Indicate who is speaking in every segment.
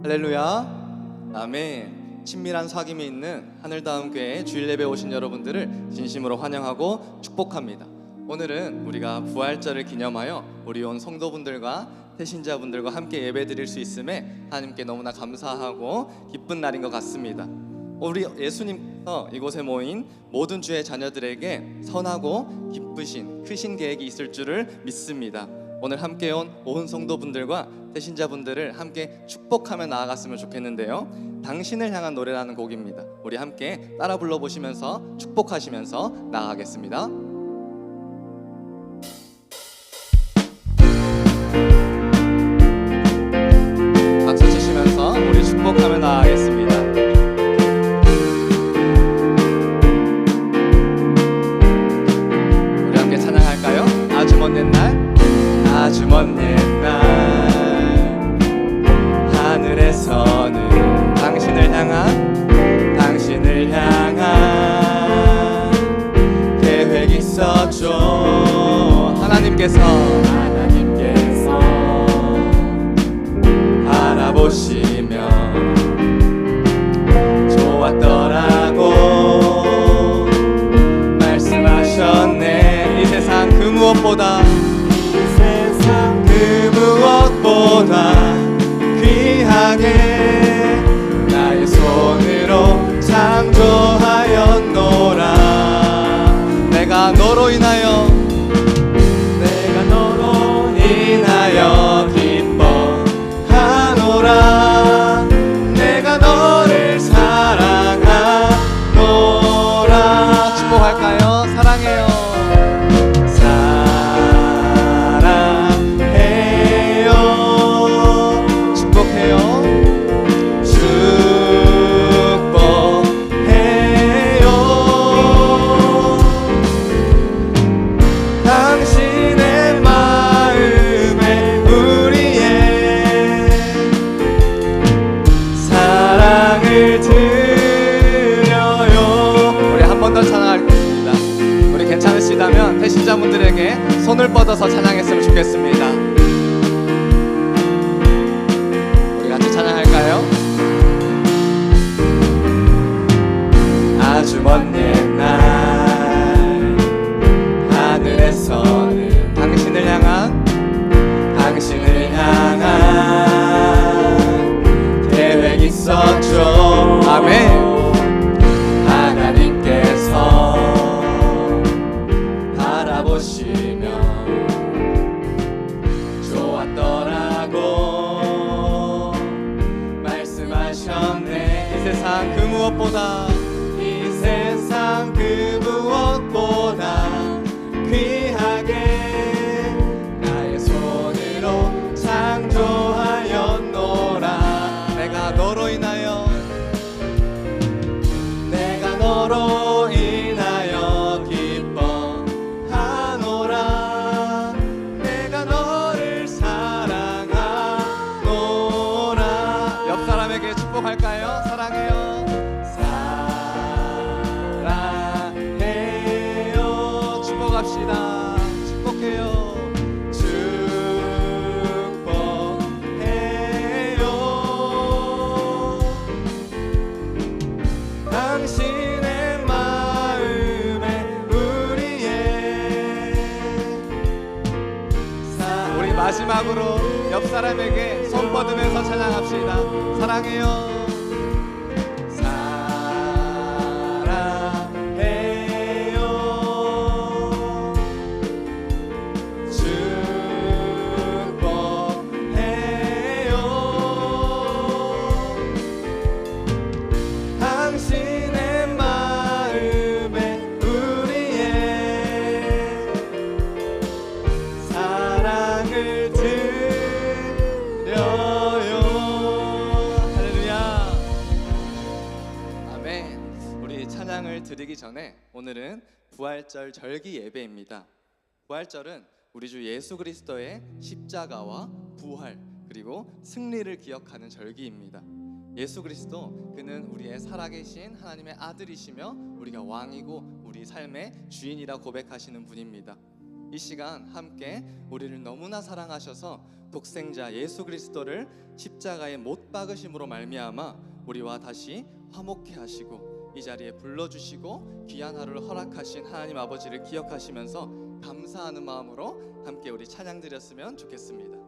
Speaker 1: 할렐루야, 아멘. 친밀한 사귐이 있는 하늘다움교회 주일 예배 오신 여러분들을 진심으로 환영하고 축복합니다. 오늘은 우리가 부활절을 기념하여 우리 온 성도분들과 태신자분들과 함께 예배드릴 수 있음에 하나님께 너무나 감사하고 기쁜 날인 것 같습니다. 우리 예수님께서 이곳에 모인 모든 주의 자녀들에게 선하고 기쁘신 크신 계획이 있을 줄을 믿습니다. 오늘 함께 온 성도분들과 태신자분들을 함께 축복하며 나아갔으면 좋겠는데요, 당신을 향한 노래라는 곡입니다. 우리 함께 따라 불러보시면서 축복하시면서 나아가겠습니다. 박수 치시면서 우리 축복하며 나아가겠습니다. 우리 함께 찬양할까요? 아주 먼 옛날, 아주 먼 옛날 하늘에서는 당신을 향한 계획이 있었죠. 하나님께서 바라보시며 좋았더라고 말씀하셨네. 이 세상 그 무엇보다 귀하게 나의 손으로 창조하였노라. 내가 너로 인하여 기뻐하노라. 내가 너를 사랑하노라. 축복할까요? 사랑해요. 괜찮으시다면 태신자분들에게 손을 뻗어서 찬양했으면 좋겠습니다. 우리 같이 찬양할까요? 아주 먼 옛날 하늘에서는 당신을 향한 계획이 있었죠. 아멘. 보시며 좋았더라고 말씀하셨네. 이 세상 그 무엇보다 귀하게 나의 손으로 창조하였노라. 내가 너로 인하여 축복할까요? 사랑해요. 축복합시다. 축복해요. 당신의 마음에 우리 마지막으로 옆 사람에게 손 뻗으면서 찬양합시다. 사랑해요. 찬양을 드리기 전에 오늘은 부활절 절기 예배입니다. 부활절은 우리 주 예수 그리스도의 십자가와 부활 그리고 승리를 기억하는 절기입니다. 예수 그리스도, 그는 우리의 살아계신 하나님의 아들이시며 우리가 왕이고 우리 삶의 주인이라 고백하시는 분입니다. 이 시간 함께 우리를 너무나 사랑하셔서 독생자 예수 그리스도를 십자가에 못 박으심으로 말미암아 우리와 다시 화목케 하시고 이 자리에 불러주시고 귀한 하루를 허락하신 하나님 아버지를 기억하시면서 감사하는 마음으로 함께 우리 찬양 드렸으면 좋겠습니다.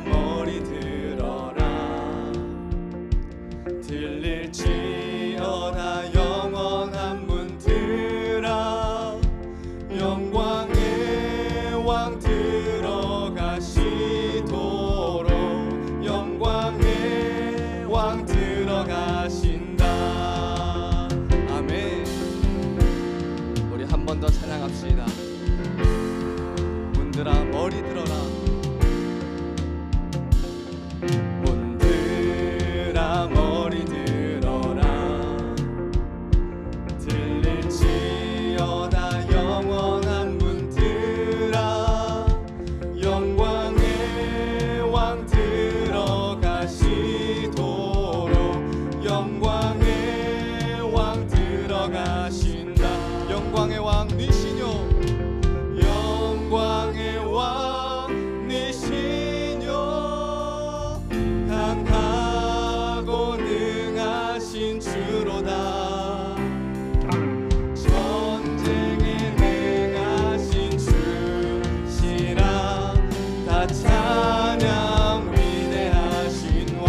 Speaker 2: 머리 들어라. 들릴지어다 영원한 문들아. 영광의 왕 들어가시도록. 영광의 왕 들어가신다.
Speaker 1: 아멘. 우리 한 번 더 찬양합시다. 문들아 머리 들어라.
Speaker 2: 머리 들어라. 들릴지어다 영원한 문들아. 영광의 왕 들어가시도록. 영광의 왕 들어가신다.
Speaker 1: 영광의 왕 니시뇨.
Speaker 2: 영광의 왕 니시뇨. 강하고 능하신 주로다. 전쟁에 능하신 주시라. 다 찬양 위대하신 왕.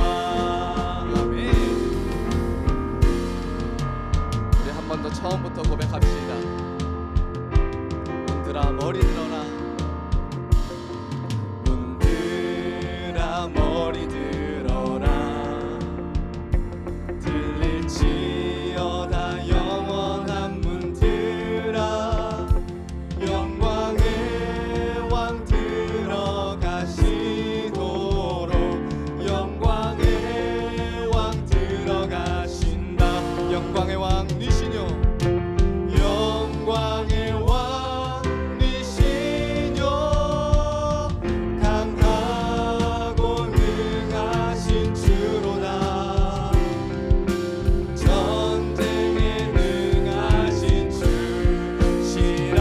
Speaker 1: 아멘. 우리 한 번 더 처음부터 고백합시다. 문들아 머리 들어라.
Speaker 2: 문들아 머리 들어라. 들릴지어다 영원한 문들아. 영광의 왕 들어가시도록. 영광의 왕 들어가신다.
Speaker 1: 영광의 왕 니시뇨.
Speaker 2: 영광의 왕 니시뇨. 강하고 능하신 주로다. 전쟁에 능하신 주시라.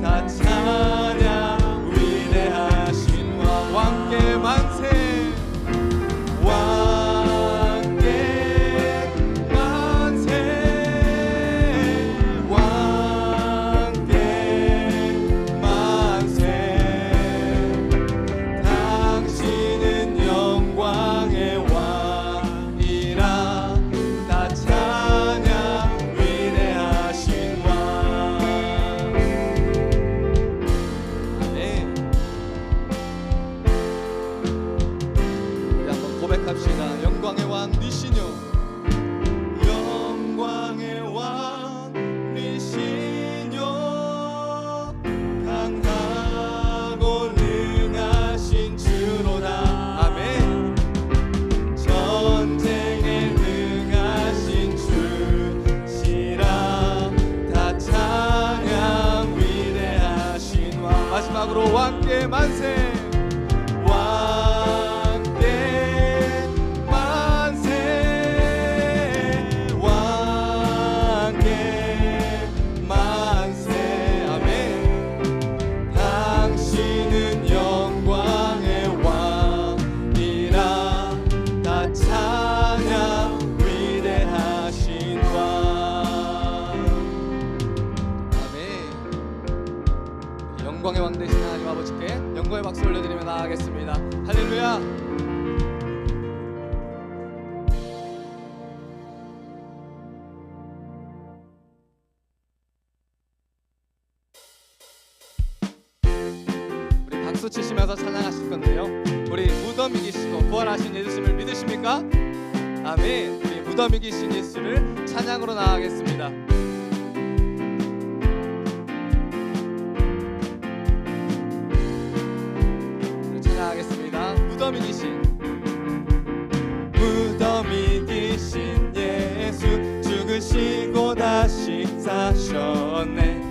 Speaker 2: 다 찬양 위대하신 왕.
Speaker 1: 왕께 만세.
Speaker 2: 왕께 만세. 왕께 만세. 당신은 영광의 왕이라. 다 찬양 위대하신 왕.
Speaker 1: 네. 우리 한번 고백합시다. 영광의 왕 니시뇨.
Speaker 2: 영광의 왕 니시뇨. 강하고 능하신 주로다.
Speaker 1: 아멘.
Speaker 2: 전쟁에 능하신 주시라. 다 찬양 위대하신 왕.
Speaker 1: 마지막으로 왕께 만세.
Speaker 2: 왕께 만세. 왕께 만세.
Speaker 1: 아멘.
Speaker 2: 당신은 영광의 왕이라. 다 찬양 위대하신 왕.
Speaker 1: 아멘. 영광의 왕 되신 하나님 아버지께 영광의 박수 올려드리며 나아가겠습니다. 할렐루야. 우리 박수 치시면서 찬양하실 건데요. 우리 무덤 이기시고 부활하신 예수님을 믿으십니까? 아멘. 우리 무덤 이기신 예수를 찬양으로 나아가겠습니다. 찬양하겠습니다. 무덤이 기신
Speaker 2: 예수 죽으시고 다시 사셨네.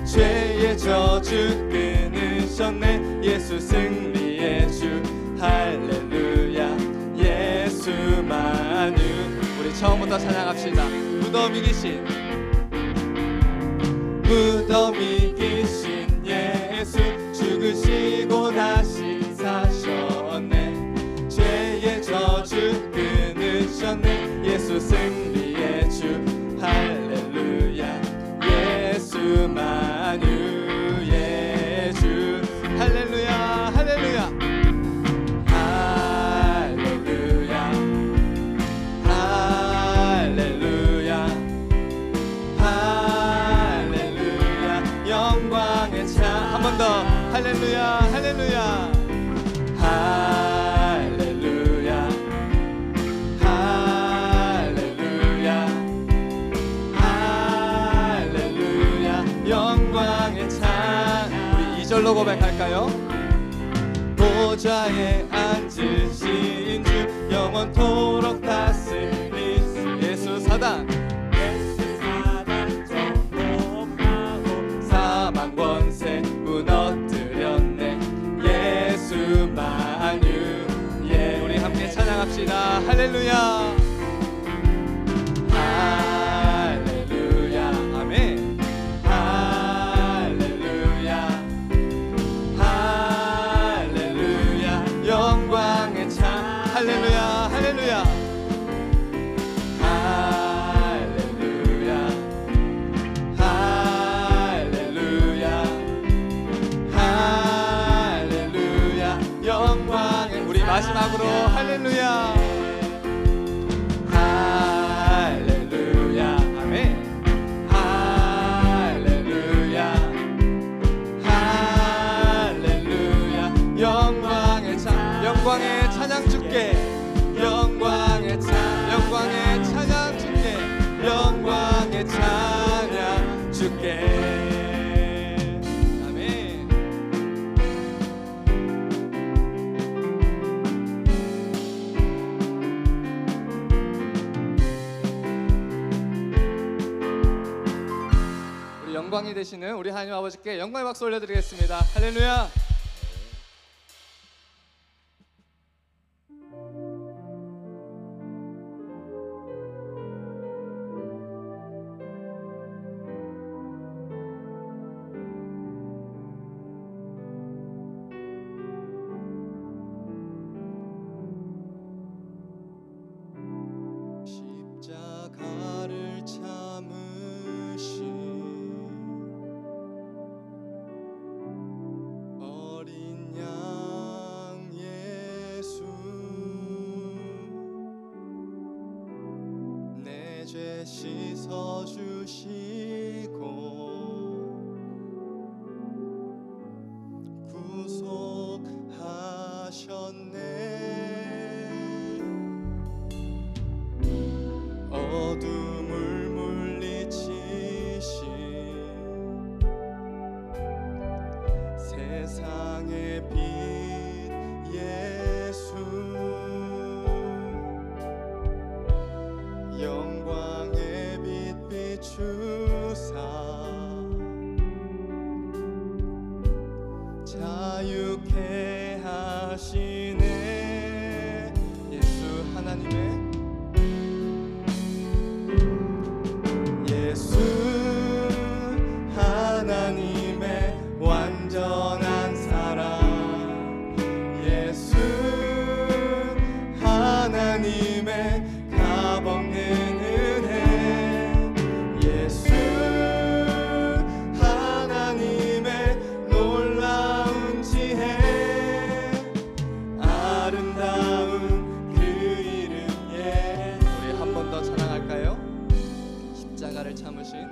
Speaker 2: 죄의 저주 끊으셨네. 예수 승리의 주 할렐루야. 예수만유.
Speaker 1: 우리 처음부터 찬양합시다. 무덤이 기신
Speaker 2: 예수 죽으시고 다시 사셨네. 죄의 저주 끊으셨네. 예수 승리의 주 할렐루야. 예수만유의 주 할렐루야. 할렐루야. 할렐루야. 할렐루야. 할렐루야. 영광의 차
Speaker 1: 한 번 더 할렐루야 할렐루야
Speaker 2: 할렐루야. 할렐루야. 할렐루야. 영광의 찬.
Speaker 1: 우리 2절로 고백할까요?
Speaker 2: 보좌에 앉으신 주 영원토록 다스리신
Speaker 1: 예수 사단
Speaker 2: 정복하고 사망 권세 무너뜨렸네. 예수만유. 예.
Speaker 1: 우리 함께 찬양합시다. 할렐루야
Speaker 2: 할렐루야.
Speaker 1: 아멘.
Speaker 2: 할렐루야. 할렐루야. 영광의 찬
Speaker 1: 할렐루야 할렐루야
Speaker 2: 할렐루야. 할렐루야. 할렐루야. 영광의
Speaker 1: 우리 마지막으로 할렐루야
Speaker 2: 할렐루야.
Speaker 1: 아멘.
Speaker 2: 할렐루야. 할렐루야. 영광의 찬.
Speaker 1: 영광의 찬양 주께
Speaker 2: 영광의 찬.
Speaker 1: 영광의 찬양 주께
Speaker 2: 영광의 찬양 주께.
Speaker 1: 아멘. 우리 영광이 되시는 우리 하나님 아버지께 영광의 박수 올려드리겠습니다. 할렐루야.
Speaker 2: 십자가를 참으신 어린 양 예수 내 죄 씻어주시고 구속하셨네. 어둠을 물리치신 세상의 빛 예수 영광의 빛 비추사 자유케 하시네. 예수 하나님의 예수 하나님의 완전한 사랑. 예수 하나님의 값없는 은혜. 예수 하나님의 놀라운 지혜. 아름다운 그 이름. 예.
Speaker 1: 우리 한 번 더 찬양할까요? 십자가를 참으신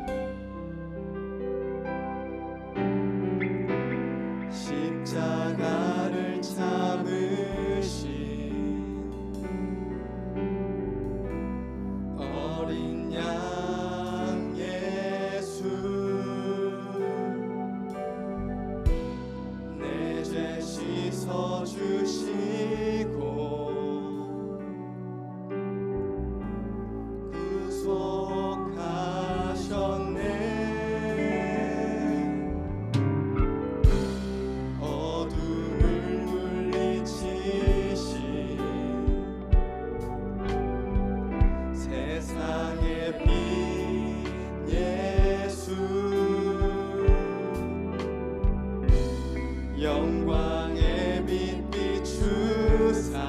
Speaker 2: 십자가를 참으신 어린 양 예수 내 죄 씻어주시고 세상의 빛 예수 영광의 빛 비추사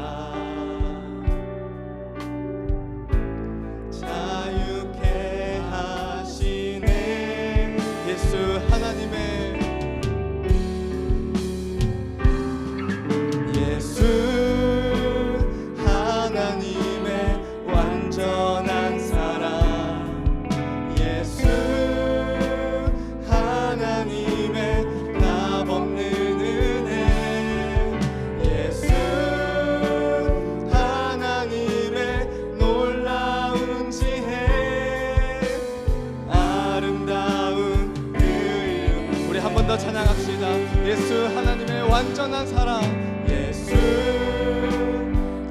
Speaker 2: 자유케 하시네
Speaker 1: 예수 하나님의
Speaker 2: 예수 하나님의 완전한 사랑 예수 하나님의 값없는 은혜 예수 하나님의 놀라운 지혜 아름다운 그 이름
Speaker 1: 우리 한 번 더 찬양합시다. 예수 하나님의 완전한 사랑
Speaker 2: 예수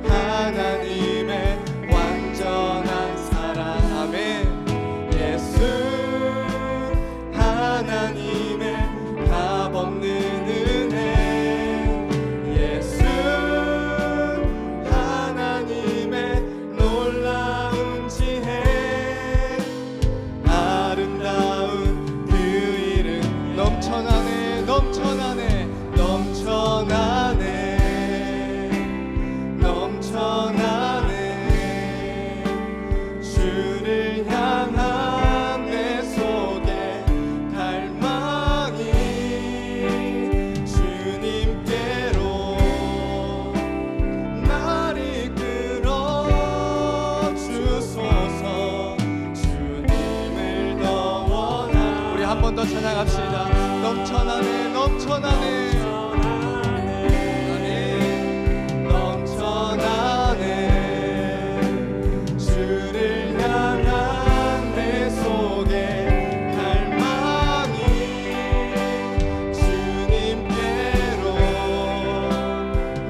Speaker 2: 하나님의 완전한 사랑
Speaker 1: 아멘.
Speaker 2: 예수 하나님의 값없는 은혜 예수 하나님의 놀라운 지혜 아름다운 그 이름
Speaker 1: 넘쳐나네 넘쳐나네
Speaker 2: 넘쳐나네 넘쳐나네 주를 향한 내 속에 갈망이 주님께로 날 이끌어 주소서 주님을 더 원하네
Speaker 1: 우리 한 번 더 찬양합시다. 넘쳐나네 넘쳐나네
Speaker 2: 넘쳐나네 주를 향한 내 속에 갈망이 주님께로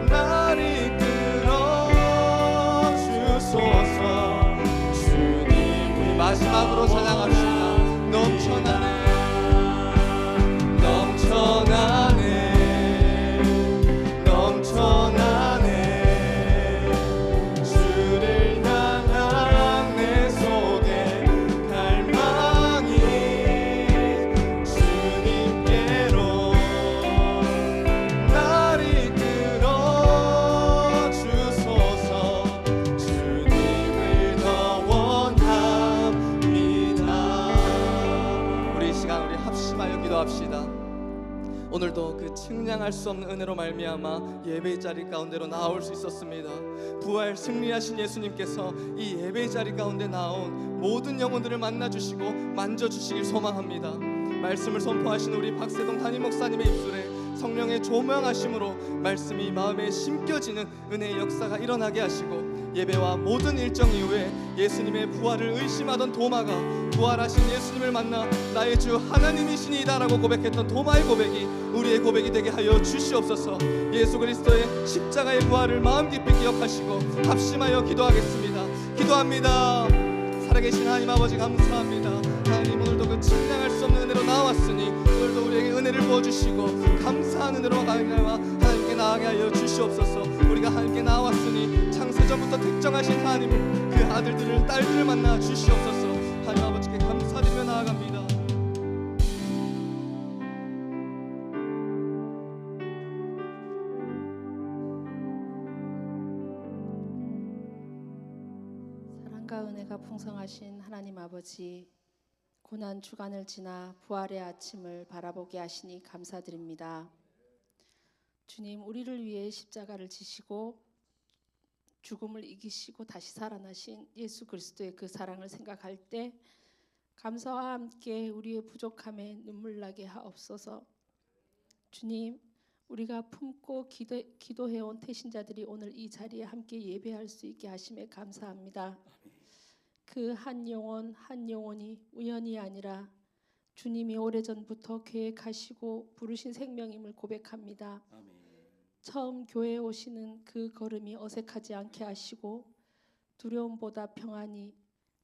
Speaker 2: 날 이끌어 주소서 주님
Speaker 1: 마지막으로 찬양합시다. 넘쳐나네
Speaker 2: 넘쳐나네 넘쳐나네 주를 향한 내 속에 갈망이 주님께로 날 이끌어 주소서 주님을 더 원합니다
Speaker 1: 우리 이 시간 우리 합심하여 기도합시다. 오늘도 그 측량할 수 없는 은혜로 말미암아 예배의 자리 가운데로 나올 수 있었습니다. 부활 승리하신 예수님께서 이 예배의 자리 가운데 나온 모든 영혼들을 만나주시고 만져주시길 소망합니다. 말씀을 선포하신 우리 박세동 담임 목사님의 입술에 성령의 조명하심으로 말씀이 마음에 심겨지는 은혜의 역사가 일어나게 하시고 예배와 모든 일정 이후에 예수님의 부활을 의심하던 도마가 부활하신 예수님을 만나 나의 주 하나님이시니이다라고 고백했던 도마의 고백이 우리의 고백이 되게 하여 주시옵소서. 예수 그리스도의 십자가의 부활을 마음 깊이 기억하시고 합심하여 기도하겠습니다. 기도합니다. 살아계신 하나님 아버지 감사합니다. 하나님 오늘도 그 측량할 수 없는 은혜로 나왔으니 오늘도 우리에게 은혜를 부어주시고 감사한 은혜로 하나님께 나아가게 하여 주시옵소서. 우리가 하나님께 나왔으니 창세전부터 택정하신 하나님 그 아들들을 딸들을 만나 주시옵소서. 하나님 아버지께 감사드리며 나아갑니다.
Speaker 3: 사랑과 은혜가 풍성하신 하나님 아버지, 고난 주간을 지나 부활의 아침을 바라보게 하시니 감사드립니다. 주님, 우리를 위해 십자가를 지시고 죽음을 이기시고 다시 살아나신 예수 그리스도의 그 사랑을 생각할 때 감사와 함께 우리의 부족함에 눈물 나게 하옵소서. 주님, 우리가 품고 기도해온 태신자들이 오늘 이 자리에 함께 예배할 수 있게 하심에 감사합니다. 그 한 영혼 한 영혼이 우연이 아니라 주님이 오래전부터 계획하시고 부르신 생명임을 고백합니다. 처음 교회에 오시는 그 걸음이 어색하지 않게 하시고 두려움보다 평안이,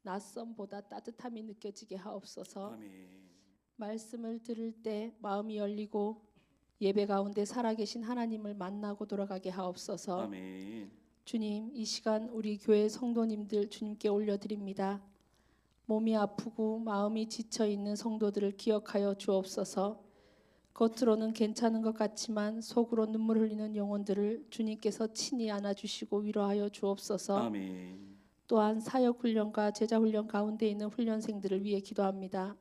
Speaker 3: 낯섦보다 따뜻함이 느껴지게 하옵소서. 말씀을 들을 때 마음이 열리고 예배 가운데 살아계신 하나님을 만나고 돌아가게 하옵소서. 주님, 이 시간 우리 교회 성도님들 주님께 올려드립니다. 몸이 아프고 마음이 지쳐 있는 성도들을 기억하여 주옵소서. 겉으로는 괜찮은 것 같지만 속으로 눈물 흘리는 영혼들을 주님께서 친히 안아주시고 위로하여 주옵소서.
Speaker 2: 아멘.
Speaker 3: 또한 사역 훈련과 제자 훈련 가운데 있는 훈련생들을 위해 기도합니다.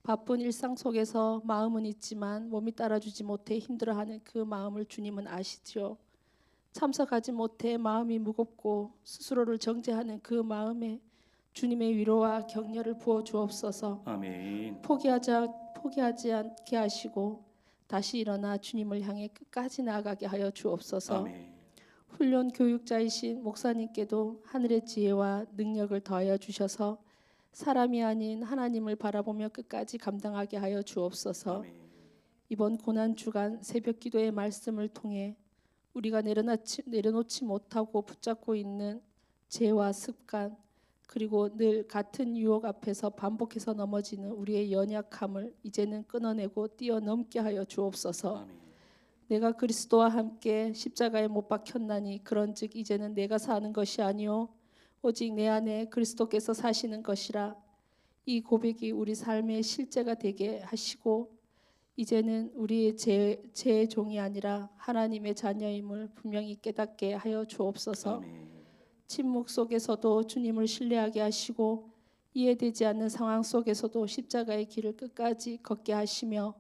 Speaker 3: 바쁜 일상 속에서 마음은 있지만 몸이 따라주지 못해 힘들어하는 그 마음을 주님은 아시죠. 참석하지 못해 마음이 무겁고 스스로를 정죄하는 그 마음에 주님의 위로와 격려를 부어 주옵소서.
Speaker 2: 아멘.
Speaker 3: 포기하지 않게 하시고 다시 일어나 주님을 향해 끝까지 나아가게 하여 주옵소서.
Speaker 2: 아멘.
Speaker 3: 훈련 교육자이신 목사님께도 하늘의 지혜와 능력을 더하여 주셔서 사람이 아닌 하나님을 바라보며 끝까지 감당하게 하여 주옵소서.
Speaker 2: 아멘.
Speaker 3: 이번 고난 주간 새벽 기도의 말씀을 통해 우리가 내려놓지 못하고 붙잡고 있는 죄와 습관, 그리고 늘 같은 유혹 앞에서 반복해서 넘어지는 우리의 연약함을 이제는 끊어내고 뛰어넘게 하여 주옵소서.
Speaker 2: 아멘.
Speaker 3: 내가 그리스도와 함께 십자가에 못 박혔나니 그런즉 이제는 내가 사는 것이 아니요 오직 내 안에 그리스도께서 사시는 것이라. 이 고백이 우리 삶의 실제가 되게 하시고 이제는 우리의 죄의 종이 아니라 하나님의 자녀임을 분명히 깨닫게 하여 주옵소서.
Speaker 2: 아멘.
Speaker 3: 침묵 속에서도 주님을 신뢰하게 하시고 이해되지 않는 상황 속에서도 십자가의 길을 끝까지 걷게 하시며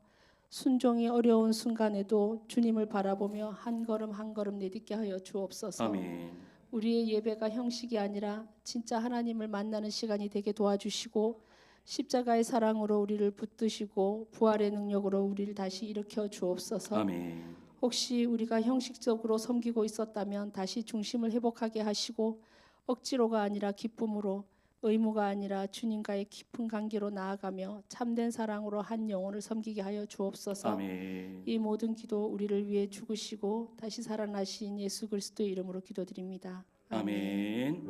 Speaker 3: 순종이 어려운 순간에도 주님을 바라보며 한 걸음 한 걸음 내딛게 하여 주옵소서.
Speaker 2: 아멘.
Speaker 3: 우리의 예배가 형식이 아니라 진짜 하나님을 만나는 시간이 되게 도와주시고 십자가의 사랑으로 우리를 붙드시고 부활의 능력으로 우리를 다시 일으켜 주옵소서.
Speaker 2: 아멘.
Speaker 3: 혹시 우리가 형식적으로 섬기고 있었다면 다시 중심을 회복하게 하시고 억지로가 아니라 기쁨으로, 의무가 아니라 주님과의 깊은 관계로 나아가며 참된 사랑으로 한 영혼을 섬기게 하여 주옵소서.
Speaker 2: 아멘.
Speaker 3: 이 모든 기도 우리를 위해 죽으시고 다시 살아나신 예수 그리스도의 이름으로 기도드립니다.
Speaker 2: 아멘.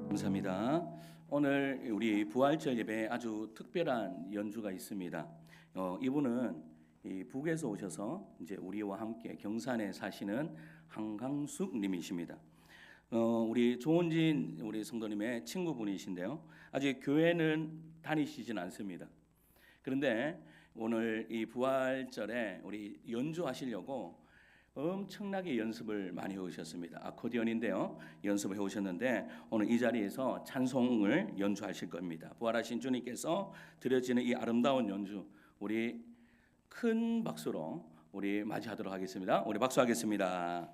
Speaker 2: 감사합니다. 오늘 우리 부활절 예배에 아주 특별한 연주가 있습니다. 이분은 이 북에서 오셔서 이제 우리와 함께 경산에 사시는 한강숙 님이십니다. 우리 조은진 우리 성도님의 친구분이신데요. 아직 교회는 다니시진 않습니다. 그런데 오늘 이 부활절에 우리 연주하시려고 엄청나게 연습을 많이 해오셨습니다. 아코디언인데요. 연습을 해오셨는데 오늘 이 자리에서 찬송을 연주하실 겁니다. 부활하신 주님께서 드려지는 이 아름다운 연주 우리 큰 박수로 우리 맞이하도록 하겠습니다. 우리 박수하겠습니다.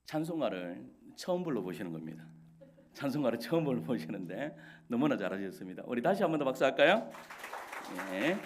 Speaker 2: 찬송가를 처음 불러보시는 겁니다. 찬송가를 처음 불러보시는데 너무나 잘하셨습니다. 우리 다시 한 번 더 박수할까요? 네.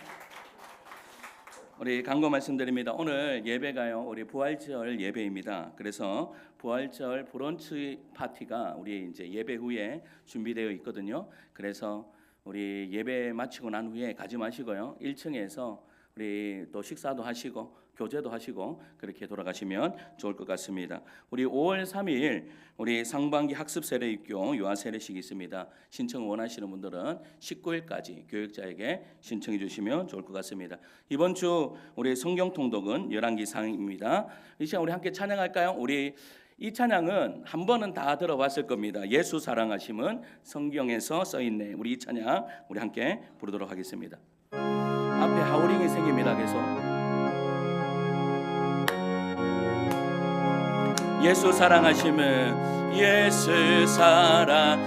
Speaker 2: 우리 간구 말씀드립니다. 오늘 예배가요, 우리 부활절 예배입니다. 그래서 부활절 브런치 파티가 우리 이제 예배 후에 준비되어 있거든요. 그래서 우리 예배 마치고 난 후에 가지 마시고요, 1층에서 우리 또 식사도 하시고 교제도 하시고 그렇게 돌아가시면 좋을 것 같습니다. 우리 5월 3일 우리 상반기 학습 세례 입교 유아 세례식이 있습니다. 신청 원하시는 분들은 19일까지 교육자에게 신청해 주시면 좋을 것 같습니다. 이번 주 우리 성경 통독은 열왕기상입니다. 이 시간 우리 함께 찬양할까요? 우리 이 찬양은 한 번은 다 들어봤을 겁니다. 예수 사랑하심은 성경에서 써 있네. 우리 이 찬양 우리 함께 부르도록 하겠습니다. 앞에 하우링이 생깁니다. 계속 예수 사랑하심은 예수 사랑하심은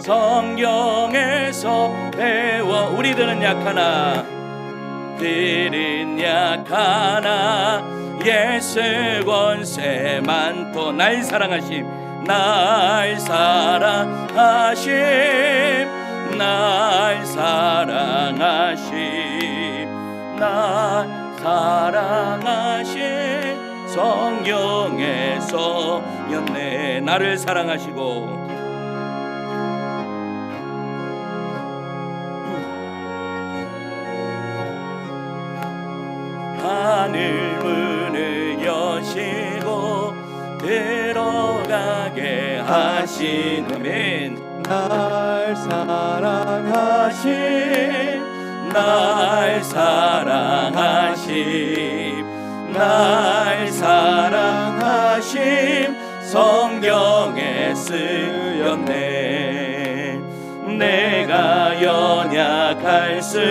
Speaker 2: 성경에서 배워 우리들은 약하나 들은 약하나 예수 권세 많도 날 사랑하심 날 사랑하심 날 사랑하심 날 사랑하심 성경에서 였네. 나를 사랑하시고 하늘 문을 여시고 들어가게 하시는
Speaker 1: 날 사랑하심
Speaker 2: 날 사랑하심 날 사랑하심 성경에 쓰였네. 내가 연약할수록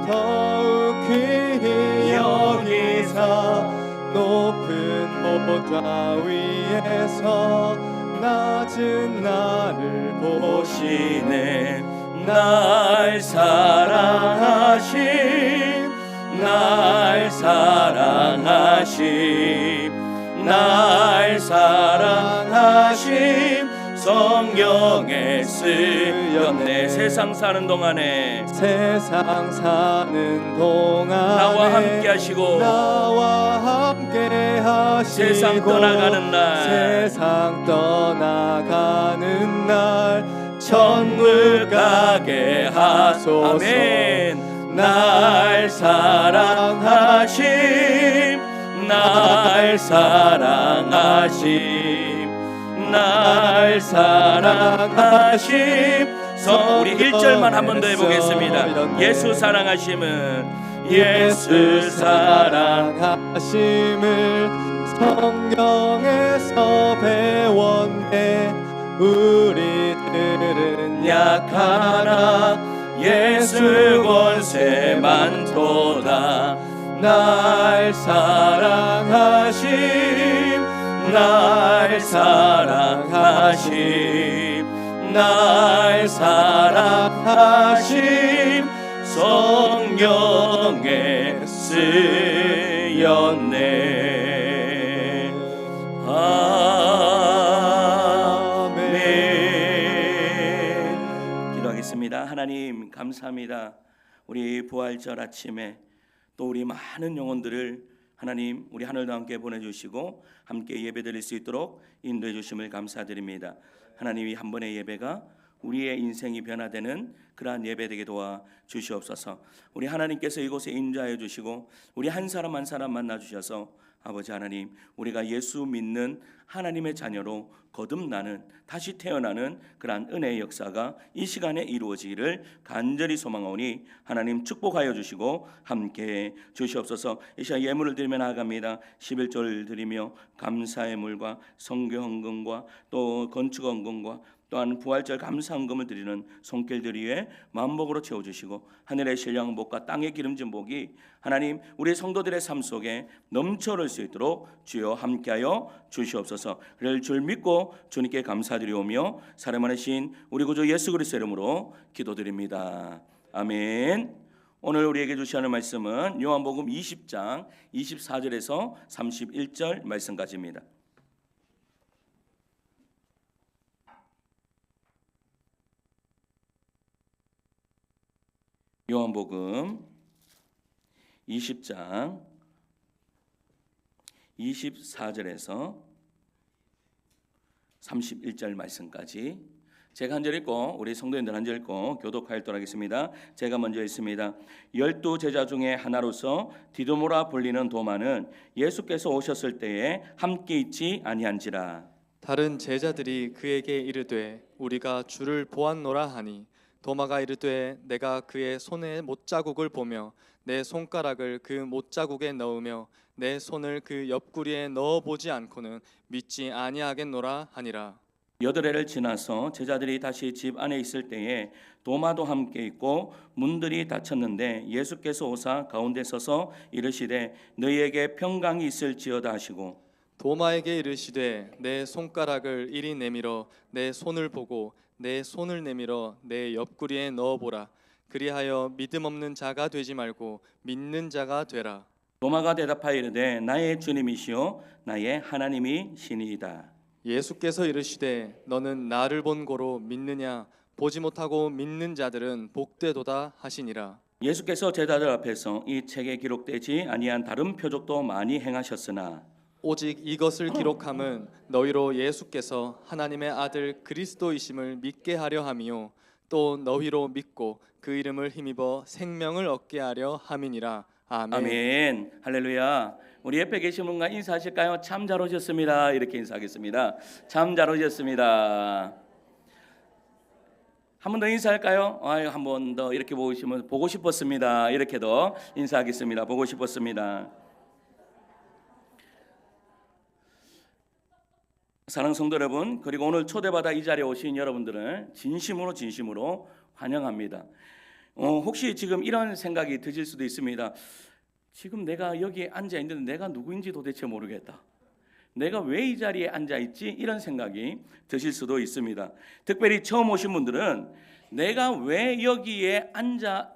Speaker 1: 더욱 귀히 여기사 높은 보좌 위에서 낮은 나를
Speaker 2: 보시네. 날 사랑하심 날 사랑하심 날 사랑하심 성경에 쓰였네. 세상 사는 동안에
Speaker 1: 세상 사는 동안에
Speaker 2: 나와 함께 하시고
Speaker 1: 나와 함께 하시고
Speaker 2: 세상 떠나가는 날
Speaker 1: 세상 떠나가는 날
Speaker 2: 천국 가게 하소서. 아멘. 날 사랑하심 날 사랑하심 날 사랑하심 우리 1절만 한 번 더 해보겠습니다. 예수 사랑하심은 예수
Speaker 1: 사랑하심을 성경에서 배웠네. 우리들은 약하나 예수 권세 많도다. 날 사랑하심 날 사랑하심
Speaker 2: 날 사랑하심 성령에 쓰였네. 아멘. 기도하겠습니다. 하나님 감사합니다. 우리 부활절 아침에 또 우리 많은 영혼들을 하나님 우리 하늘도 함께 보내주시고 함께 예배드릴 수 있도록 인도해 주심을 감사드립니다. 하나님 이 한 번의 예배가 우리의 인생이 변화되는 그러한 예배 되게 도와 주시옵소서. 우리 하나님께서 이곳에 인자해 주시고 우리 한 사람 한 사람 만나 주셔서 아버지 하나님 우리가 예수 믿는 하나님의 자녀로 거듭나는 다시 태어나는 그러한 은혜의 역사가 이 시간에 이루어지기를 간절히 소망하오니 하나님 축복하여 주시고 함께해 주시옵소서. 이 시간 예물을 드리며 나아갑니다. 11조를 드리며 감사의 물과 성교 헌금과 또 건축 헌금과 또한 부활절 감사 헌금을 드리는 손길들 위에 만복으로 채워주시고 하늘의 신령 복과 땅의 기름진 복이 하나님 우리 성도들의 삶 속에 넘쳐 흐를 수 있도록 주여 함께하여 주시옵소서. 그럴 줄 믿고 주님께 감사드리오며 사랑하는 신 우리 구주 예수 그리스도 이름으로 기도드립니다. 아멘. 오늘 우리에게 주시는 말씀은 요한복음 20장 24절에서 31절 말씀까지입니다. 요한복음 20장 24절에서 31절 말씀까지 제가 한 절 읽고 우리 성도님들 한 절 읽고 교독하도록 하겠습니다. 제가 먼저 읽습니다. 12 제자 중에 하나로서 디도모라 불리는 도마는 예수께서 오셨을 때에 함께 있지 아니한지라.
Speaker 1: 다른 제자들이 그에게 이르되 우리가 주를 보았노라 하니 도마가 이르되 내가 그의 손에 못자국을 보며 내 손가락을 그 못자국에 넣으며 내 손을 그 옆구리에 넣어보지 않고는 믿지 아니하겠노라 하니라.
Speaker 2: 8해를 지나서 제자들이 다시 집 안에 있을 때에 도마도 함께 있고 문들이 닫혔는데 예수께서 오사 가운데 서서 이르시되 너희에게 평강이 있을지어다 하시고
Speaker 1: 도마에게 이르시되 내 손가락을 이리 내밀어 내 손을 보고 내 손을 내밀어 내 옆구리에 넣어보라. 그리하여 믿음 없는 자가 되지 말고 믿는 자가 되라.
Speaker 2: 도마가 대답하여 이르되 나의 주님이시요 나의 하나님이 시니이다.
Speaker 1: 예수께서 이르시되 너는 나를 본 고로 믿느냐? 보지 못하고 믿는 자들은 복되도다 하시니라.
Speaker 2: 예수께서 제자들 앞에서 이 책에 기록되지 아니한 다른 표적도 많이 행하셨으나
Speaker 1: 오직 이것을 기록함은 너희로 예수께서 하나님의 아들 그리스도이심을 믿게 하려 함이요 또 너희로 믿고 그 이름을 힘입어 생명을 얻게 하려 함이니라. 아멘.
Speaker 2: 아멘. 할렐루야. 우리 옆에 계신 분과 인사하실까요? 참 잘 오셨습니다. 이렇게 인사하겠습니다. 참 잘 오셨습니다. 한 번 더 인사할까요? 한 번 더 이렇게 보시면 보고 싶었습니다. 이렇게도 인사하겠습니다. 보고 싶었습니다. 사랑하는 성도 여러분, 그리고 오늘 초대받아 이 자리에 오신 여러분들을 진심으로 환영합니다. 혹시 지금 이런 생각이 드실 수도 있습니다. 지금 내가 여기에 앉아 있는데 내가 누구인지 도대체 모르겠다. 내가 왜 이 자리에 앉아 있지? 이런 생각이 드실 수도 있습니다. 특별히 처음 오신 분들은 내가 왜 여기에 앉아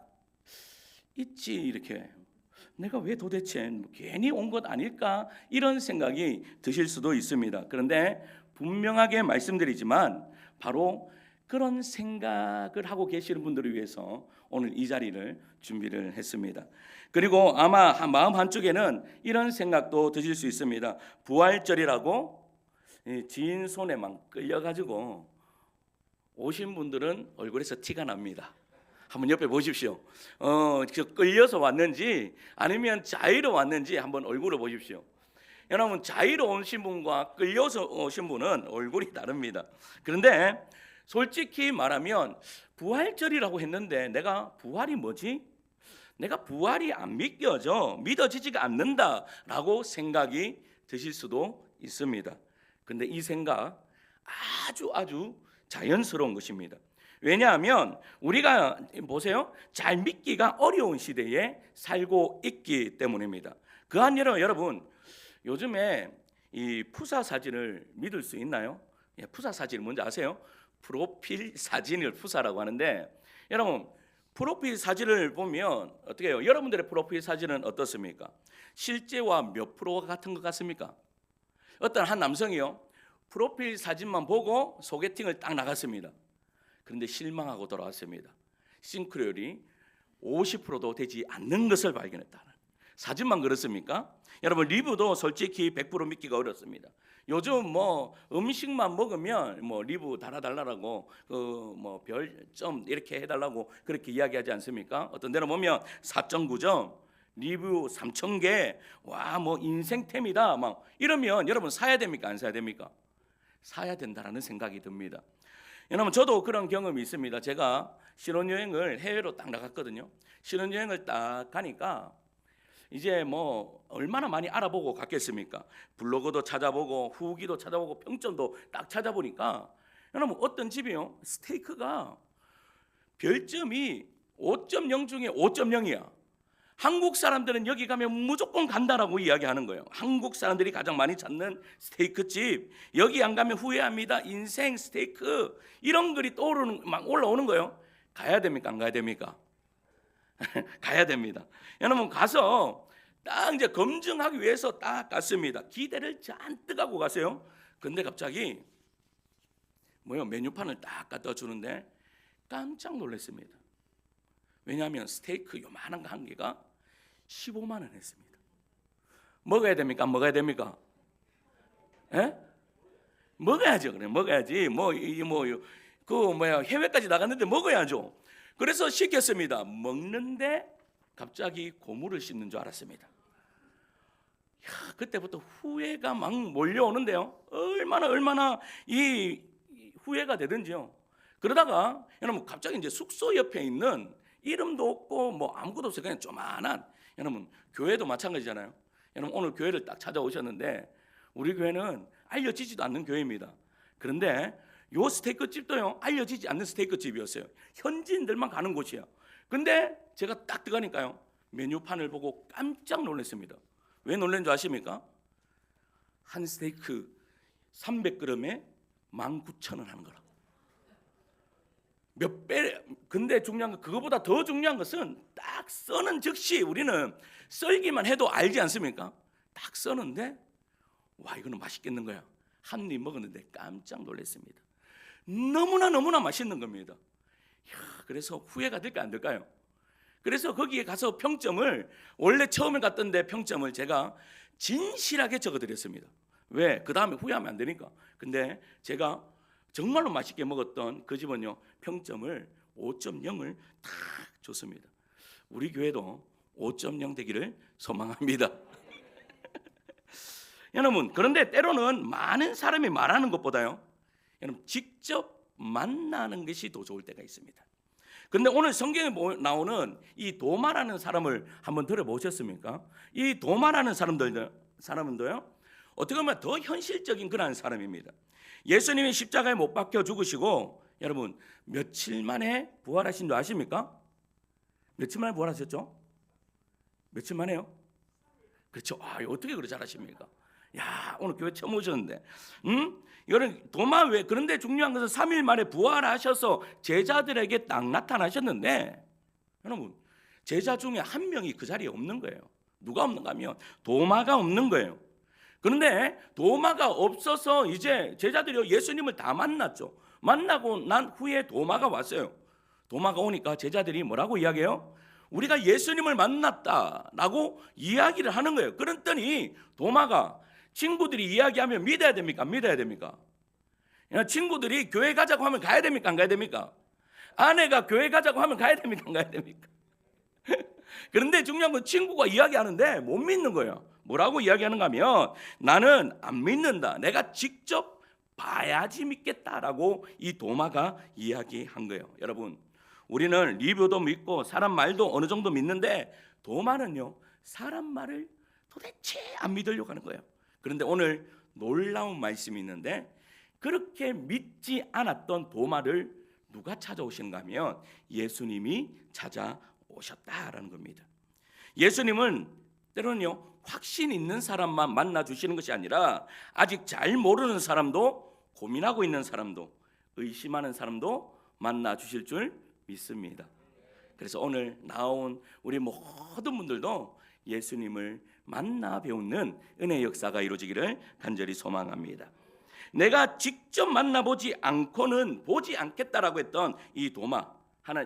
Speaker 2: 있지? 이렇게 내가 왜 도대체 괜히 온 것 아닐까? 이런 생각이 드실 수도 있습니다. 그런데 분명하게 말씀드리지만 바로 그런 생각을 하고 계시는 분들을 위해서 오늘 이 자리를 준비를 했습니다. 그리고 아마 마음 한쪽에는 이런 생각도 드실 수 있습니다. 부활절이라고 지인 손에만 끌려가지고 오신 분들은 얼굴에서 티가 납니다. 한번 옆에 보십시오. 끌려서 왔는지 아니면 자의로 왔는지 한번 얼굴을 보십시오. 여러분, 자의로 오신 분과 끌려서 오신 분은 얼굴이 다릅니다. 그런데 솔직히 말하면 부활절이라고 했는데 내가 부활이 뭐지? 내가 부활이 안 믿어지지가 않는다라고 생각이 드실 수도 있습니다. 그런데 이 생각 아주 자연스러운 것입니다. 왜냐하면 우리가 보세요, 잘 믿기가 어려운 시대에 살고 있기 때문입니다. 그 아니라 여러분, 요즘에 이 푸사 사진을 믿을 수 있나요? 푸사 사진을 뭔지 아세요? 프로필 사진을 푸사라고 하는데, 여러분 프로필 사진을 보면 어떻게 해요? 여러분들의 프로필 사진은 어떻습니까? 실제와 몇 프로가 같은 것 같습니까? 어떤 한 남성이요, 프로필 사진만 보고 소개팅을 딱 나갔습니다. 그런데 실망하고 돌아왔습니다. 싱크로율이 50%도 되지 않는 것을 발견했다는. 사진만 그렇습니까? 여러분 리뷰도 솔직히 100% 믿기가 어렵습니다. 요즘 뭐 음식만 먹으면 뭐 리뷰 달아달라고 뭐 별점 이렇게 해달라고 그렇게 이야기하지 않습니까? 어떤 데는 보면 4.9점, 리뷰 3,000개, 와 뭐 인생템이다 막 이러면 여러분 사야 됩니까? 안 사야 됩니까? 사야 된다라는 생각이 듭니다. 여러분 저도 그런 경험이 있습니다. 제가 신혼여행을 해외로 딱 나갔거든요. 신혼여행을 딱 가니까 이제 뭐 얼마나 많이 알아보고 갔겠습니까? 블로그도 찾아보고 후기도 찾아보고 평점도 딱 찾아보니까 여러분 어떤 집이요, 스테이크가 별점이 5.0 중에 5.0이야. 한국 사람들은 여기 가면 무조건 간다라고 이야기하는 거예요. 한국 사람들이 가장 많이 찾는 스테이크 집, 여기 안 가면 후회합니다, 인생 스테이크, 이런 글이 떠오르는 막 올라오는 거예요. 가야 됩니까? 안 가야 됩니까? 가야 됩니다. 여러분 가서 딱 이제 검증하기 위해서 딱 갔습니다. 기대를 잔뜩 하고 가세요. 근데 갑자기 뭐요, 메뉴판을 딱 갖다 주는데 깜짝 놀랐습니다. 왜냐하면 스테이크 요만한 거 한 개가 15만 원 했습니다. 먹어야 됩니까? 안 먹어야 됩니까? 예? 먹어야죠. 그래 먹어야지. 해외까지 나갔는데 먹어야죠. 그래서 시켰습니다. 먹는데 갑자기 고무를 씹는 줄 알았습니다. 그때부터 후회가 막 몰려오는데요. 얼마나 이 후회가 되든지요. 그러다가 여러분 갑자기 이제 숙소 옆에 있는 이름도 없고 뭐 아무것도 없어요. 그냥 조만한, 여러분 교회도 마찬가지잖아요. 여러분 오늘 교회를 딱 찾아오셨는데 우리 교회는 알려지지도 않는 교회입니다. 그런데 요 스테이크 집도요, 알려지지 않는 스테이크 집이었어요. 현지인들만 가는 곳이야. 근데 제가 딱 들어가니까요, 메뉴판을 보고 깜짝 놀랐습니다. 왜 놀란 줄 아십니까? 한 스테이크 300g에 19,000원 하는 거라. 몇 배. 근데 중요한 건, 그거보다 더 중요한 것은 딱 써는 즉시 우리는 썰기만 해도 알지 않습니까? 딱 써는데 와 이거는 맛있겠는 거야. 한 입 먹었는데 깜짝 놀랐습니다. 너무나 맛있는 겁니다. 그래서 후회가 될까 안 될까요? 그래서 거기에 가서 평점을, 원래 처음에 갔던데 평점을 제가 진실하게 적어드렸습니다. 왜? 그 다음에 후회하면 안 되니까. 근데 제가 정말로 맛있게 먹었던 그 집은요, 평점을 5.0을 탁 줬습니다. 우리 교회도 5.0 되기를 소망합니다. 여러분, 그런데 때로는 많은 사람이 말하는 것보다요, 여러분 직접 만나는 것이 더 좋을 때가 있습니다. 그런데 오늘 성경에 나오는 이 도마라는 사람을 한번 들어보셨습니까? 이 도마라는 사람은요, 어떻게 보면 더 현실적인 그런 사람입니다. 예수님이 십자가에 못 박혀 죽으시고 여러분 며칠 만에 부활하신 줄 아십니까? 며칠 만에 부활하셨죠? 며칠 만에요? 그렇죠. 어떻게 그렇게 잘하십니까? 야, 오늘 교회 처음 오셨는데, 여러분 도마 왜? 그런데 중요한 것은 3일 만에 부활하셔서 제자들에게 딱 나타나셨는데, 여러분 제자 중에 한 명이 그 자리에 없는 거예요. 누가 없는가 하면 도마가 없는 거예요. 그런데 도마가 없어서 이제 제자들이 예수님을 다 만났죠. 만나고 난 후에 도마가 왔어요. 도마가 오니까 제자들이 뭐라고 이야기해요? 우리가 예수님을 만났다라고 이야기를 하는 거예요. 그랬더니 도마가, 친구들이 이야기하면 믿어야 됩니까? 안 믿어야 됩니까? 친구들이 교회 가자고 하면 가야 됩니까? 안 가야 됩니까? 아내가 교회 가자고 하면 가야 됩니까? 안 가야 됩니까? 그런데 중요한 건 친구가 이야기하는데 못 믿는 거예요. 뭐라고 이야기하는가 하면, 나는 안 믿는다, 내가 직접 봐야지 믿겠다라고 이 도마가 이야기한 거예요. 여러분 우리는 리뷰도 믿고 사람 말도 어느 정도 믿는데, 도마는요 사람 말을 도대체 안 믿으려고 하는 거예요. 그런데 오늘 놀라운 말씀이 있는데, 그렇게 믿지 않았던 도마를 누가 찾아오신가 하면 예수님이 찾아오셨다라는 겁니다. 예수님은 때로는요 확신 있는 사람만 만나 주시는 것이 아니라, 아직 잘 모르는 사람도, 고민하고 있는 사람도, 의심하는 사람도 만나 주실 줄 믿습니다. 그래서 오늘 나온 우리 모든 분들도 예수님을 만나 배우는 은혜의 역사가 이루어지기를 간절히 소망합니다. 내가 직접 만나보지 않고는 보지 않겠다라고 했던 이 도마,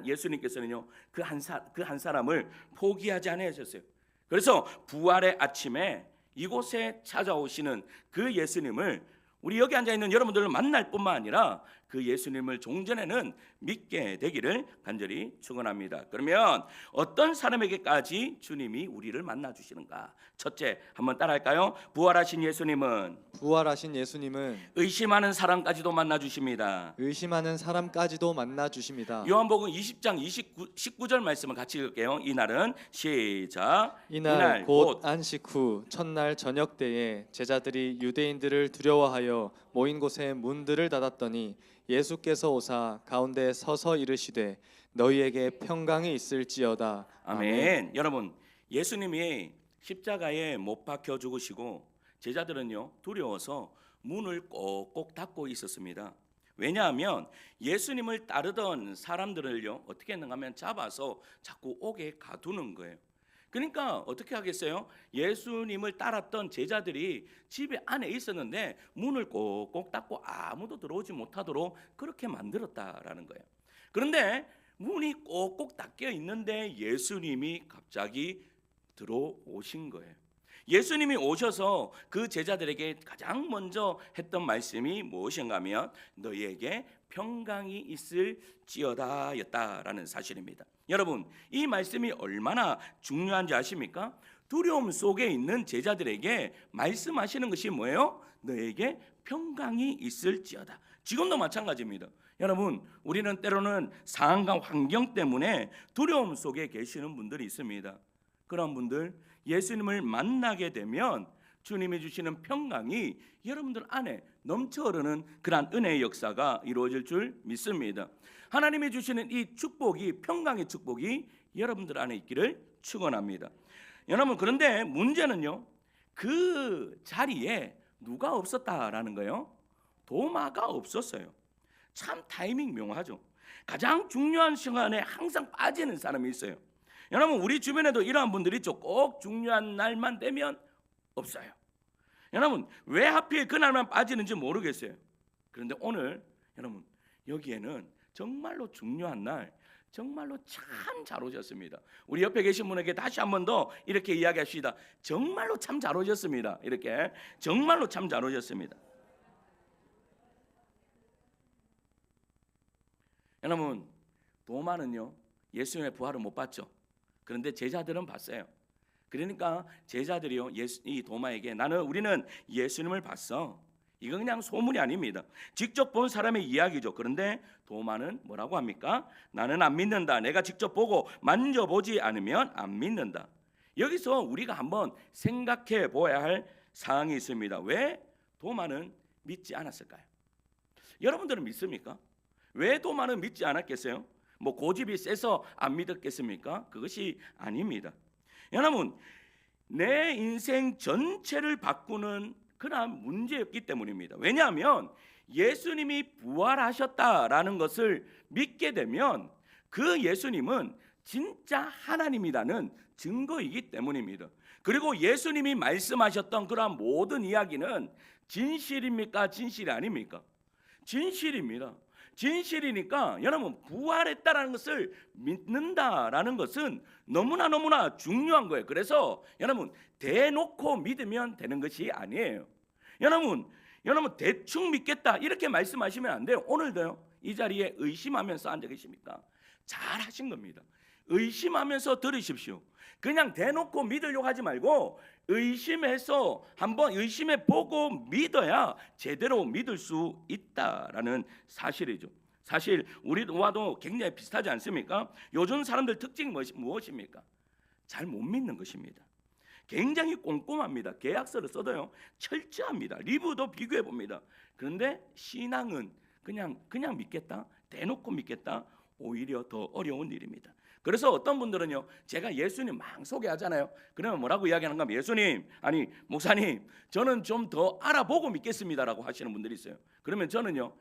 Speaker 2: 예수님께서는요 그 한 사람을 포기하지 않으셨어요. 그래서 부활의 아침에 이곳에 찾아오시는 그 예수님을 우리 여기 앉아 있는 여러분들을 만날 뿐만 아니라 그 예수님을 종전에는 믿게 되기를 간절히 축원합니다. 그러면 어떤 사람에게까지 주님이 우리를 만나 주시는가? 첫째, 한번 따라할까요? 부활하신 예수님은 의심하는 사람까지도 만나 주십니다.
Speaker 1: 의심하는 사람까지도 만나 주십니다.
Speaker 2: 요한복음 20장 19절 말씀을 같이 읽을게요. 이날은 시작.
Speaker 1: 이날 곧 안식 후 첫날 저녁 때에 제자들이 유대인들을 두려워하여 모인 곳에 문들을 닫았더니 예수께서 오사 가운데 서서 이르시되 너희에게 평강이 있을지어다.
Speaker 2: 아멘. 여러분, 예수님이 십자가에 못 박혀 죽으시고 제자들은요 두려워서 문을 꼭꼭 닫고 있었습니다. 왜냐하면 예수님을 따르던 사람들을요 어떻게 했는가 하면 잡아서 자꾸 옥에 가두는 거예요. 그러니까 어떻게 하겠어요? 예수님을 따랐던 제자들이 집에 안에 있었는데 문을 꼭꼭 닫고 아무도 들어오지 못하도록 그렇게 만들었다라는 거예요. 그런데 문이 꼭꼭 닫혀 있는데 예수님이 갑자기 들어오신 거예요. 예수님이 오셔서 그 제자들에게 가장 먼저 했던 말씀이 무엇인가 하면 너희에게 평강이 있을지어다 였다라는 사실입니다. 여러분, 이 말씀이 얼마나 중요한지 아십니까? 두려움 속에 있는 제자들에게 말씀하시는 것이 뭐예요? 너에게 평강이 있을지어다. 지금도 마찬가지입니다. 여러분, 우리는 때로는 상황과 환경 때문에 두려움 속에 계시는 분들이 있습니다. 그런 분들 예수님을 만나게 되면 주님이 주시는 평강이 여러분들 안에 넘쳐 흐르는 그러한 은혜의 역사가 이루어질 줄 믿습니다. 하나님이 주시는 이 축복이, 평강의 축복이 여러분들 안에 있기를 축원합니다. 여러분, 그런데 문제는요 그 자리에 누가 없었다라는 거예요? 도마가 없었어요. 참 타이밍 묘하죠. 가장 중요한 시간에 항상 빠지는 사람이 있어요. 여러분, 우리 주변에도 이러한 분들이 있죠. 꼭 중요한 날만 되면 없어요. 여러분, 왜 하필 그날만 빠지는지 모르겠어요. 그런데 오늘 여러분 여기에는 정말로 중요한 날, 정말로 참 잘 오셨습니다. 우리 옆에 계신 분에게 다시 한 번 더 이렇게 이야기합시다. 정말로 참 잘 오셨습니다. 이렇게 정말로 참 잘 오셨습니다. 여러분, 도마는요 예수님의 부활을 못 봤죠. 그런데 제자들은 봤어요. 그러니까 제자들이요 이 도마에게 우리는 예수님을 봤어. 이거 그냥 소문이 아닙니다. 직접 본 사람의 이야기죠. 그런데 도마는 뭐라고 합니까? 나는 안 믿는다. 내가 직접 보고 만져보지 않으면 안 믿는다. 여기서 우리가 한번 생각해 보아야 할 사항이 있습니다. 왜 도마는 믿지 않았을까요? 여러분들은 믿습니까? 왜 도마는 믿지 않았겠어요? 뭐 고집이 세서 안 믿었겠습니까? 그것이 아닙니다. 여러분, 내 인생 전체를 바꾸는 그러한 문제였기 때문입니다. 왜냐하면 예수님이 부활하셨다라는 것을 믿게 되면 그 예수님은 진짜 하나님이라는 증거이기 때문입니다. 그리고 예수님이 말씀하셨던 그러한 모든 이야기는 진실입니까? 진실이 아닙니까? 진실입니다. 진실이니까 여러분, 부활했다라는 것을 믿는다라는 것은 너무나 중요한 거예요. 그래서 여러분, 대놓고 믿으면 되는 것이 아니에요. 여러분 대충 믿겠다 이렇게 말씀하시면 안 돼요. 오늘도요 이 자리에 의심하면서 앉아 계십니까? 잘하신 겁니다. 의심하면서 들으십시오. 그냥 대놓고 믿으려고 하지 말고 의심해서 한번 의심해 보고 믿어야 제대로 믿을 수 있다라는 사실이죠. 사실 우리와도 굉장히 비슷하지 않습니까? 요즘 사람들 특징이 무엇입니까? 잘 못 믿는 것입니다. 굉장히 꼼꼼합니다. 계약서를 써도요 철저합니다. 리뷰도 비교해 봅니다. 그런데 신앙은 그냥 믿겠다, 대놓고 믿겠다, 오히려 더 어려운 일입니다. 그래서 어떤 분들은요 제가 예수님 막 소개하잖아요. 그러면 뭐라고 이야기하는가 하면 예수님, 아니 목사님, 저는 좀 더 알아보고 믿겠습니다라고 하시는 분들이 있어요. 그러면 저는요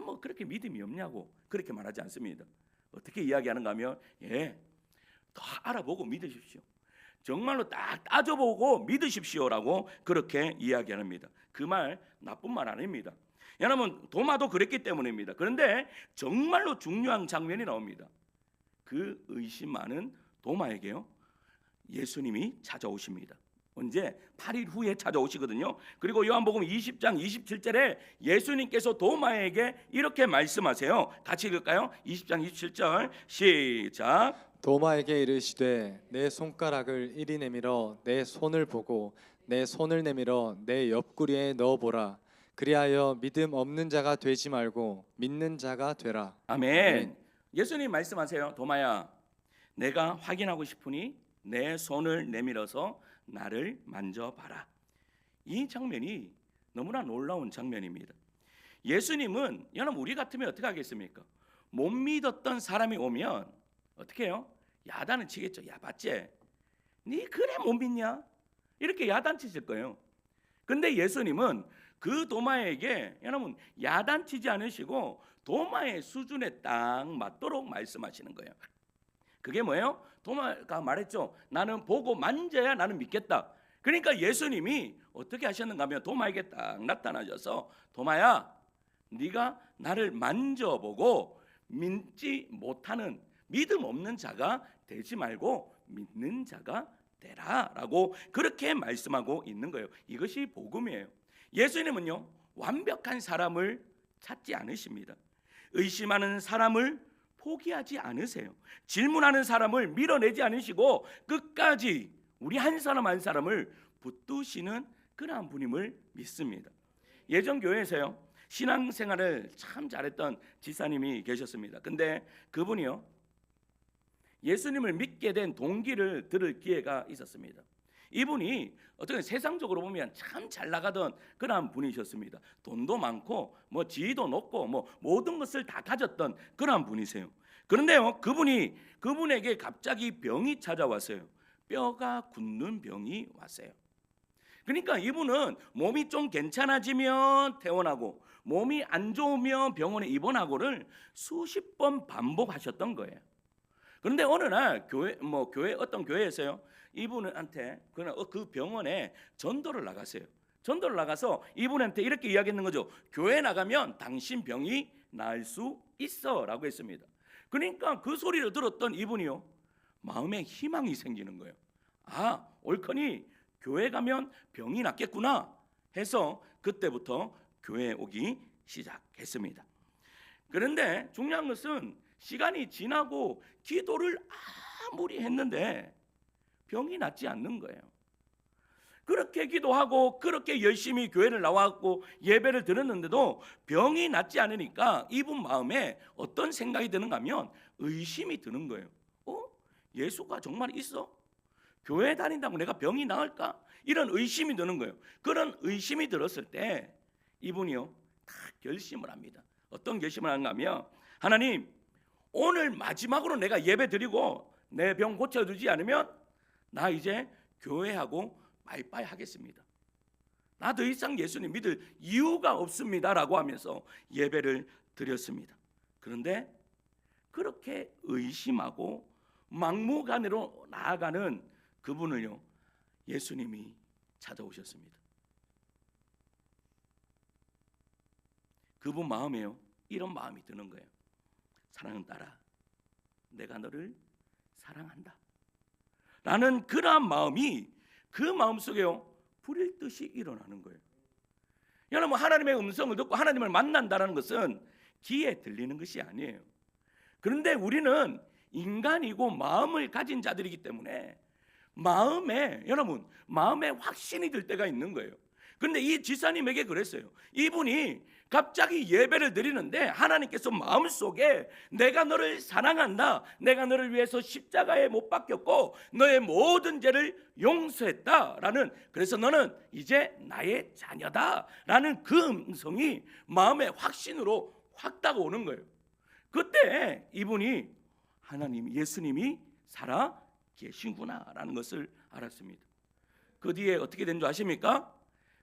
Speaker 2: 뭐 그렇게 믿음이 없냐고 그렇게 말하지 않습니다. 어떻게 이야기하는가 하면 더 알아보고 믿으십시오. 정말로 딱 따져보고 믿으십시오라고 그렇게 이야기합니다. 그 말 나쁜 말 아닙니다. 여러분 도마도 그랬기 때문입니다. 그런데 정말로 중요한 장면이 나옵니다. 그 의심 많은 도마에게요 예수님이 찾아오십니다. 언제? 8일 후에 찾아오시거든요. 그리고 요한복음 20장 27절에 예수님께서 도마에게 이렇게 말씀하세요. 같이 읽을까요? 20장 27절 시작.
Speaker 1: 도마에게 이르시되 내 손가락을 이리 내밀어 내 손을 보고 내 손을 내밀어 내 옆구리에 넣어보라. 그리하여 믿음 없는 자가 되지 말고 믿는 자가 되라.
Speaker 2: 아멘. 예수님 말씀하세요. 도마야, 내가 확인하고 싶으니 내 손을 내밀어서 나를 만져봐라. 이 장면이 너무나 놀라운 장면입니다. 예수님은 여러분 우리 같으면 어떻게 하겠습니까? 못 믿었던 사람이 오면 어떻게 해요? 야단을 치겠죠. 야 봤지? 니 그래 못 믿냐? 이렇게 야단치실 거예요. 근데 예수님은 그 도마에게 여러분 야단치지 않으시고 도마의 수준에 딱 맞도록 말씀하시는 거예요. 그게 뭐예요? 도마가 말했죠. 나는 보고 만져야 나는 믿겠다. 그러니까 예수님이 어떻게 하셨는가 하면 도마에게 딱 나타나셔서 도마야, 네가 나를 만져보고 믿지 못하는 믿음 없는 자가 되지 말고 믿는 자가 되라라고 그렇게 말씀하고 있는 거예요. 이것이 복음이에요. 예수님은요 완벽한 사람을 찾지 않으십니다. 의심하는 사람을 포기하지 않으세요. 질문하는 사람을 밀어내지 않으시고 끝까지 우리 한 사람 한 사람을 붙드시는 그러한 분임을 믿습니다. 예전 교회에서요 신앙생활을 참 잘했던 지사님이 계셨습니다. 근데 그분이요 예수님을 믿게 된 동기를 들을 기회가 있었습니다. 이분이 어떻게 세상적으로 보면 참 잘 나가던 그런 분이셨습니다. 돈도 많고 뭐 지위도 높고 뭐 모든 것을 다 가졌던 그런 분이세요. 그런데요 그분에게 갑자기 병이 찾아왔어요. 뼈가 굳는 병이 왔어요. 그러니까 이분은 몸이 좀 괜찮아지면 퇴원하고 몸이 안 좋으면 병원에 입원하고를 수십 번 반복하셨던 거예요. 그런데 어느 날 교회 어떤 교회에서요 이분한테 그 병원에 전도를 나갔어요. 전도를 나가서 이분한테 이렇게 이야기했는 거죠. 교회 나가면 당신 병이 나을 수 있어라고 했습니다. 그러니까 그 소리를 들었던 이분이요 마음에 희망이 생기는 거예요. 아 옳거니 교회 가면 병이 낫겠구나 해서 그때부터 교회에 오기 시작했습니다. 그런데 중요한 것은 시간이 지나고 기도를 아무리 했는데 병이 낫지 않는 거예요. 그렇게 기도하고 그렇게 열심히 교회를 나왔고 예배를 드렸는데도 병이 낫지 않으니까 이분 마음에 어떤 생각이 드는가 하면 의심이 드는 거예요. 예수가 정말 있어? 교회 다닌다고 내가 병이 나을까? 이런 의심이 드는 거예요. 그런 의심이 들었을 때 이분이요 다 결심을 합니다. 어떤 결심을 하는가 하면 하나님 오늘 마지막으로 내가 예배 드리고 내 병 고쳐주지 않으면 나 이제 교회하고 바이바이 하겠습니다. 나 더 이상 예수님 믿을 이유가 없습니다 라고 하면서 예배를 드렸습니다. 그런데 그렇게 의심하고 막무가내로 나아가는 그분을요 예수님이 찾아오셨습니다. 그분 마음에요 이런 마음이 드는 거예요. 사랑하는 딸아, 내가 너를 사랑한다 라는 그러한 마음이 그 마음속에요 불일 듯이 일어나는 거예요. 여러분 하나님의 음성을 듣고 하나님을 만난다는 것은 귀에 들리는 것이 아니에요. 그런데 우리는 인간이고 마음을 가진 자들이기 때문에 여러분 마음에 확신이 들 때가 있는 거예요. 그런데 이 지사님에게 그랬어요. 이분이 갑자기 예배를 드리는데 하나님께서 마음속에 내가 너를 사랑한다, 내가 너를 위해서 십자가에 못 박혔고 너의 모든 죄를 용서했다라는, 그래서 너는 이제 나의 자녀다라는 그 음성이 마음의 확신으로 확 다가오는 거예요. 그때 이분이 하나님, 예수님이 살아 계신구나라는 것을 알았습니다. 그 뒤에 어떻게 된 줄 아십니까?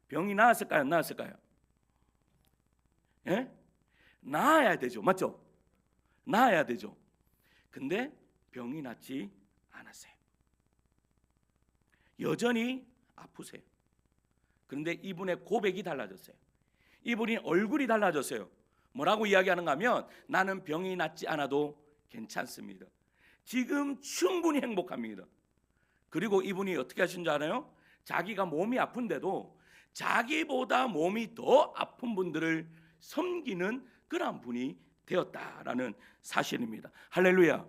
Speaker 2: 병이 나았을까요? 안 나았을까요? 예? 나아야 되죠. 맞죠? 나아야 되죠. 근데 병이 낫지 않았어요. 여전히 아프세요. 그런데 이분의 고백이 달라졌어요. 이분이 얼굴이 달라졌어요. 뭐라고 이야기하는가 하면 나는 병이 낫지 않아도 괜찮습니다. 지금 충분히 행복합니다. 그리고 이분이 어떻게 하신 줄 알아요? 자기가 몸이 아픈데도 자기보다 몸이 더 아픈 분들을 섬기는 그런 분이 되었다라는 사실입니다. 할렐루야.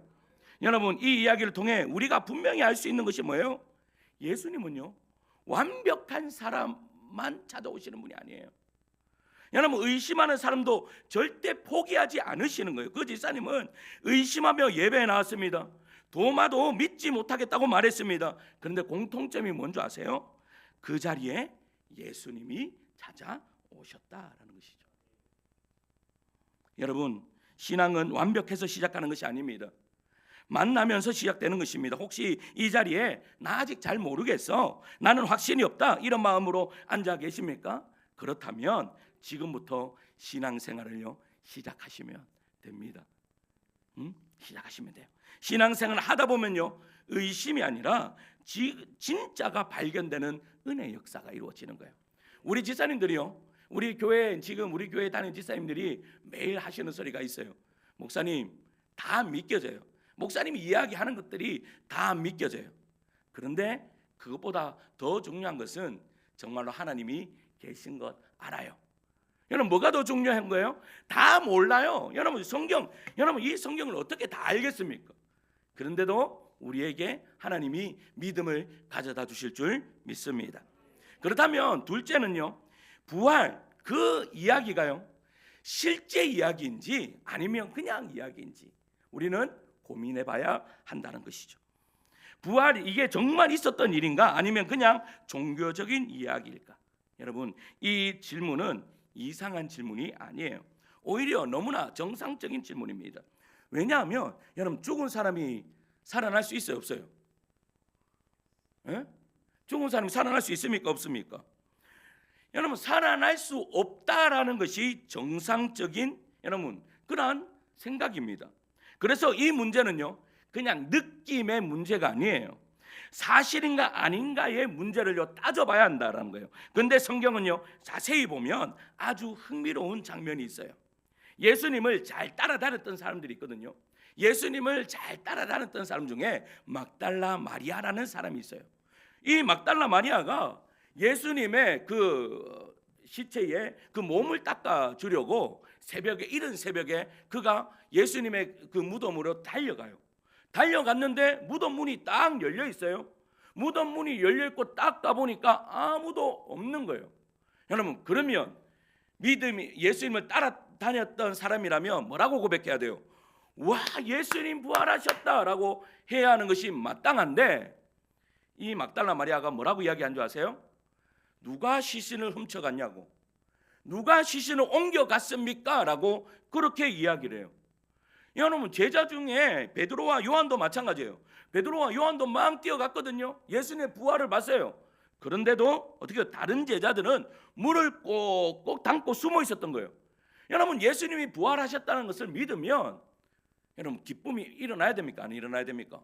Speaker 2: 여러분, 이 이야기를 통해 우리가 분명히 알 수 있는 것이 뭐예요? 예수님은요, 완벽한 사람만 찾아오시는 분이 아니에요. 여러분, 의심하는 사람도 절대 포기하지 않으시는 거예요. 그 집사님은 의심하며 예배에 나왔습니다. 도마도 믿지 못하겠다고 말했습니다. 그런데 공통점이 뭔지 아세요? 그 자리에 예수님이 찾아오셨다라는 것이죠. 여러분, 신앙은 완벽해서 시작하는 것이 아닙니다. 만나면서 시작되는 것입니다. 혹시 이 자리에 나 아직 잘 모르겠어, 나는 확신이 없다, 이런 마음으로 앉아 계십니까? 그렇다면 지금부터 신앙생활을요 시작하시면 됩니다. 시작하시면 돼요. 신앙생활을 하다 보면요 의심이 아니라 진짜가 발견되는 은혜 역사가 이루어지는 거예요. 우리 집사님들이요, 우리 교회 지금 우리 교회 다니는 집사님들이 매일 하시는 소리가 있어요. 목사님, 다 믿겨져요. 목사님이 이야기하는 것들이 다 믿겨져요. 그런데 그것보다 더 중요한 것은 정말로 하나님이 계신 것 알아요. 여러분, 뭐가 더 중요한 거예요? 다 몰라요. 여러분, 여러분 이 성경을 어떻게 다 알겠습니까? 그런데도 우리에게 하나님이 믿음을 가져다 주실 줄 믿습니다. 그렇다면 둘째는요, 부활 그 이야기가요 실제 이야기인지 아니면 그냥 이야기인지 우리는 고민해봐야 한다는 것이죠. 부활, 이게 정말 있었던 일인가 아니면 그냥 종교적인 이야기일까? 여러분, 이 질문은 이상한 질문이 아니에요. 오히려 너무나 정상적인 질문입니다. 왜냐하면 여러분, 죽은 사람이 살아날 수 있어요, 없어요? 에? 죽은 사람이 살아날 수 있습니까, 없습니까? 여러분, 살아날 수 없다라는 것이 정상적인 여러분 그러한 생각입니다. 그래서 이 문제는요 그냥 느낌의 문제가 아니에요. 사실인가 아닌가의 문제를요 따져봐야 한다는 거예요. 그런데 성경은요 자세히 보면 아주 흥미로운 장면이 있어요. 예수님을 잘 따라다녔던 사람들이 있거든요. 예수님을 잘 따라다녔던 사람 중에 막달라 마리아라는 사람이 있어요. 이 막달라 마리아가 예수님의 그 시체에 그 몸을 닦아 주려고 새벽에, 이른 새벽에 그가 예수님의 그 무덤으로 달려갔는데 무덤 문이 딱 열려 있어요. 무덤 문이 열려 있고 딱 가보니까 아무도 없는 거예요. 여러분, 그러면 믿음이 예수님을 따라다녔던 사람이라면 뭐라고 고백해야 돼요? 와, 예수님 부활하셨다라고 해야 하는 것이 마땅한데, 이 막달라 마리아가 뭐라고 이야기한 줄 아세요? 누가 시신을 훔쳐갔냐고, 누가 시신을 옮겨갔습니까? 라고 그렇게 이야기를 해요. 여러분, 제자 중에 베드로와 요한도 마찬가지예요. 베드로와 요한도 막 뛰어갔거든요. 예수님의 부활을 봤어요. 그런데도 어떻게 다른 제자들은 물을 꼭꼭 담고 숨어 있었던 거예요. 여러분, 예수님이 부활하셨다는 것을 믿으면 여러분 기쁨이 일어나야 됩니까? 안 일어나야 됩니까?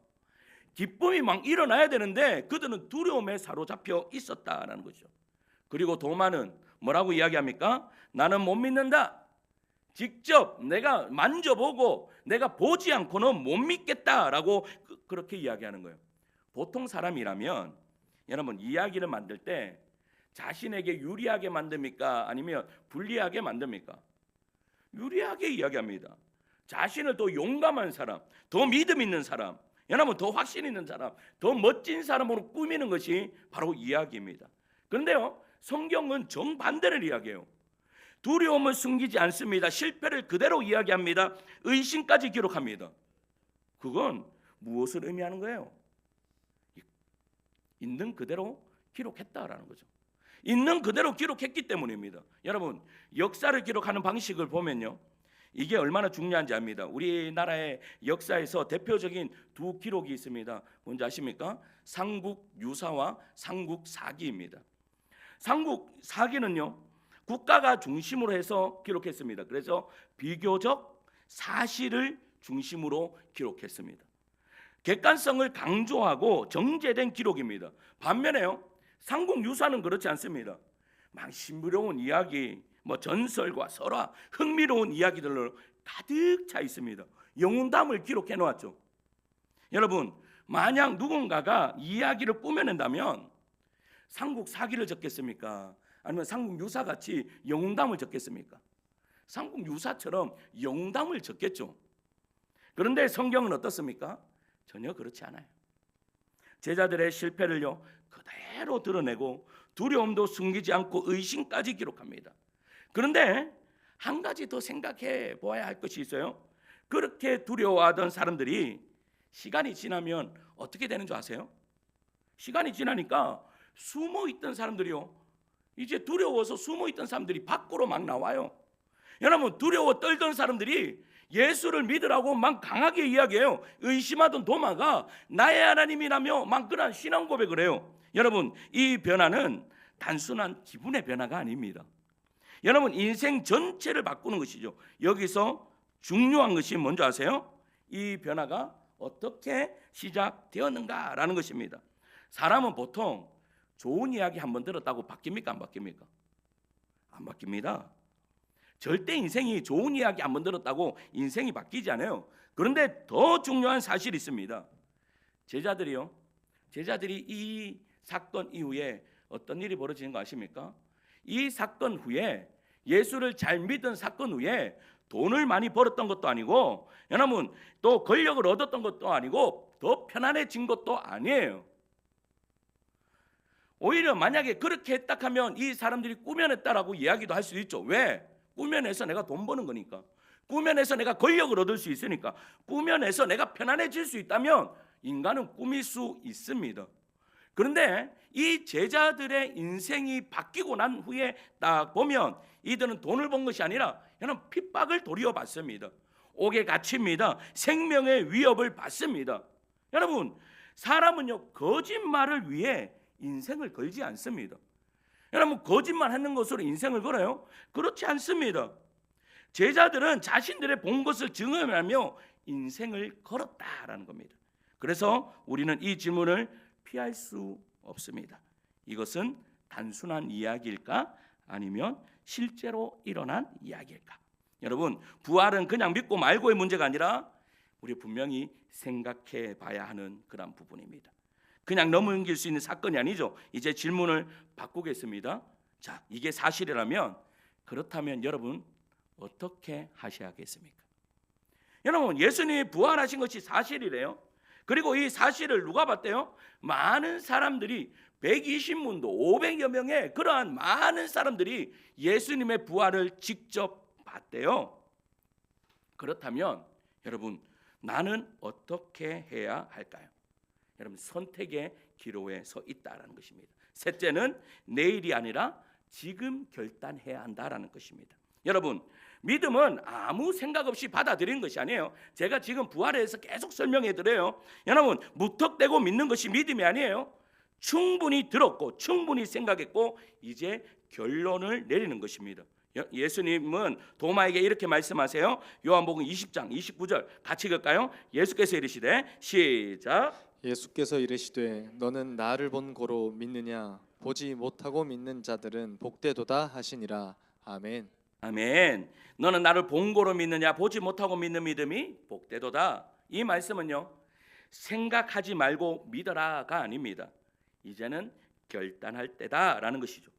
Speaker 2: 기쁨이 막 일어나야 되는데 그들은 두려움에 사로잡혀 있었다라는 거죠. 그리고 도마는 뭐라고 이야기합니까? 나는 못 믿는다. 직접 내가 만져보고 내가 보지 않고는 못 믿겠다라고 그렇게 이야기하는 거예요. 보통 사람이라면 여러분 이야기를 만들 때 자신에게 유리하게 만듭니까? 아니면 불리하게 만듭니까? 유리하게 이야기합니다. 자신을 더 용감한 사람, 더 믿음 있는 사람, 여러분 더 확신 있는 사람, 더 멋진 사람으로 꾸미는 것이 바로 이야기입니다. 그런데요, 성경은 정반대를 이야기해요. 두려움을 숨기지 않습니다. 실패를 그대로 이야기합니다. 의심까지 기록합니다. 그건 무엇을 의미하는 거예요? 있는 그대로 기록했다라는 거죠. 있는 그대로 기록했기 때문입니다. 여러분, 역사를 기록하는 방식을 보면요, 이게 얼마나 중요한지 압니다. 우리나라의 역사에서 대표적인 두 기록이 있습니다. 뭔지 아십니까? 삼국유사와 삼국사기입니다. 삼국사기는요 국가가 중심으로 해서 기록했습니다. 그래서 비교적 사실을 중심으로 기록했습니다. 객관성을 강조하고 정제된 기록입니다. 반면에요, 삼국유사는 그렇지 않습니다. 막 신비로운 이야기, 전설과 설화, 흥미로운 이야기들로 가득 차 있습니다. 영웅담을 기록해 놓았죠. 여러분, 만약 누군가가 이야기를 꾸며낸다면 삼국사기를 적겠습니까? 아니면 삼국유사같이 영웅담을 적겠습니까? 삼국유사처럼 영웅담을 적겠죠. 그런데 성경은 어떻습니까? 전혀 그렇지 않아요. 제자들의 실패를요 그대로 드러내고 두려움도 숨기지 않고 의심까지 기록합니다. 그런데 한 가지 더 생각해 보아야 할 것이 있어요. 그렇게 두려워하던 사람들이 시간이 지나면 어떻게 되는 줄 아세요? 시간이 지나니까 숨어있던 사람들이요, 이제 두려워서 숨어있던 사람들이 밖으로 막 나와요. 여러분, 두려워 떨던 사람들이 예수를 믿으라고 막 강하게 이야기해요. 의심하던 도마가 나의 하나님이라며 막 그런 신앙 고백을 해요. 여러분, 이 변화는 단순한 기분의 변화가 아닙니다. 여러분, 인생 전체를 바꾸는 것이죠. 여기서 중요한 것이 뭔지 아세요? 이 변화가 어떻게 시작되었는가라는 것입니다. 사람은 보통 좋은 이야기 한번 들었다고 바뀝니까? 안 바뀝니까? 안 바뀝니다. 절대 인생이 좋은 이야기 한번 들었다고 인생이 바뀌지 않아요. 그런데 더 중요한 사실이 있습니다. 제자들이 이 사건 이후에 어떤 일이 벌어지는 거 아십니까? 이 사건 후에, 예수를 잘 믿은 사건 후에 돈을 많이 벌었던 것도 아니고, 여러분, 또 권력을 얻었던 것도 아니고 더 편안해진 것도 아니에요. 오히려 만약에 그렇게 했다 하면 이 사람들이 꾸며냈다라고 이야기도 할 수 있죠. 왜? 꾸며내서 내가 돈 버는 거니까, 꾸며내서 내가 권력을 얻을 수 있으니까, 꾸며내서 내가 편안해질 수 있다면 인간은 꾸밀 수 있습니다. 그런데 이 제자들의 인생이 바뀌고 난 후에 딱 보면 이들은 돈을 번 것이 아니라 여러분 핍박을 도리어 받습니다. 옥에 갇힙니다. 생명의 위협을 받습니다. 여러분, 사람은요 거짓말을 위해 인생을 걸지 않습니다. 여러분, 거짓말하는 것으로 인생을 걸어요? 그렇지 않습니다. 제자들은 자신들의 본 것을 증언하며 인생을 걸었다라는 겁니다. 그래서 우리는 이 질문을 피할 수 없습니다. 이것은 단순한 이야기일까? 아니면 실제로 일어난 이야기일까? 여러분, 부활은 그냥 믿고 말고의 문제가 아니라 우리 분명히 생각해 봐야 하는 그런 부분입니다. 그냥 넘길 수 있는 사건이 아니죠. 이제 질문을 바꾸겠습니다. 자, 이게 사실이라면, 그렇다면 여러분 어떻게 하셔야겠습니까? 여러분, 예수님이 부활하신 것이 사실이래요. 그리고 이 사실을 누가 봤대요? 많은 사람들이, 120문도 500여 명의 그러한 많은 사람들이 예수님의 부활을 직접 봤대요. 그렇다면 여러분, 나는 어떻게 해야 할까요? 여러분, 선택의 기로에 서 있다라는 것입니다. 셋째는 내일이 아니라 지금 결단해야 한다라는 것입니다. 여러분, 믿음은 아무 생각 없이 받아들이는 것이 아니에요. 제가 지금 부활에서 계속 설명해 드려요. 여러분, 무턱대고 믿는 것이 믿음이 아니에요. 충분히 들었고 충분히 생각했고 이제 결론을 내리는 것입니다. 예수님은 도마에게 이렇게 말씀하세요. 요한복음 20장 29절 같이 읽을까요? 예수께서 이르시되, 시작.
Speaker 1: 예수께서 이르시되 너는 나를 본 고로 믿느냐? 보지 못하고 믿는 자들은 복되도다 하시니라. 아멘.
Speaker 2: 아멘. 너는 나를 본 고로 믿느냐? 보지 못하고 믿는 믿음이 복되도다. 이 말씀은요, 생각하지 말고 믿어라가 아닙니다. 이제는 결단할 때다라는 것이죠.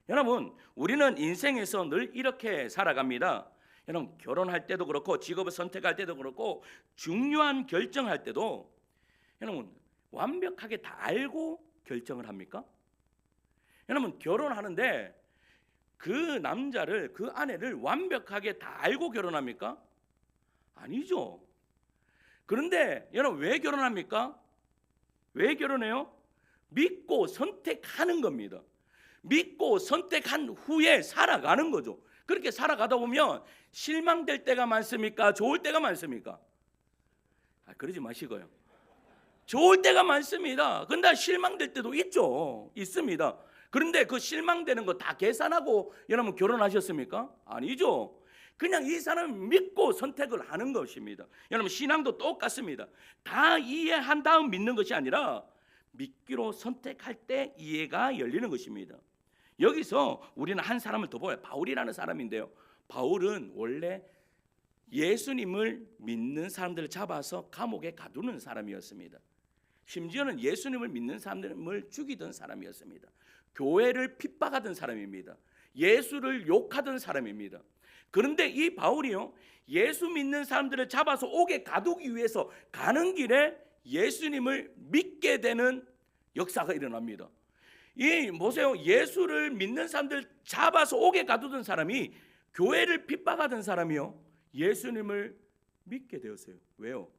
Speaker 2: 여러분, 우리는 인생에서 늘 이렇게 살아갑니다. 여러분, 결혼할 때도 그렇고 직업을 선택할 때도 그렇고 중요한 결정할 때도 여러분 완벽하게 다 알고 결정을 합니까? 여러분, 결혼하는데 그 남자를, 그 아내를 완벽하게 다 알고 결혼합니까? 아니죠. 그런데 여러분, 왜 결혼합니까? 왜 결혼해요? 믿고 선택하는 겁니다. 믿고 선택한 후에 살아가는 거죠. 그렇게 살아가다 보면 실망될 때가 많습니까? 좋을 때가 많습니까? 그러지 마시고요. 좋을 때가 많습니다. 근데 실망될 때도 있습니다. 그런데 그 실망되는 거 다 계산하고 여러분 결혼하셨습니까? 아니죠. 그냥 이 사람을 믿고 선택을 하는 것입니다. 여러분 신앙도 똑같습니다. 다 이해한 다음 믿는 것이 아니라 믿기로 선택할 때 이해가 열리는 것입니다. 여기서 우리는 한 사람을 더 보아요. 바울이라는 사람인데요. 바울은 원래 예수님을 믿는 사람들을 잡아서 감옥에 가두는 사람이었습니다. 심지어는 예수님을 믿는 사람들을 죽이던 사람이었습니다. 교회를 핍박하던 사람입니다. 예수를 욕하던 사람입니다. 그런데 이 바울이요, 예수 믿는 사람들을 잡아서 옥에 가두기 위해서 가는 길에 예수님을 믿게 되는 역사가 일어납니다. 이 보세요, 예수를 믿는 사람들 잡아서 옥에 가두던 사람이 교회를 핍박하던 사람이요, 예수님을 믿게 되었어요. 왜요?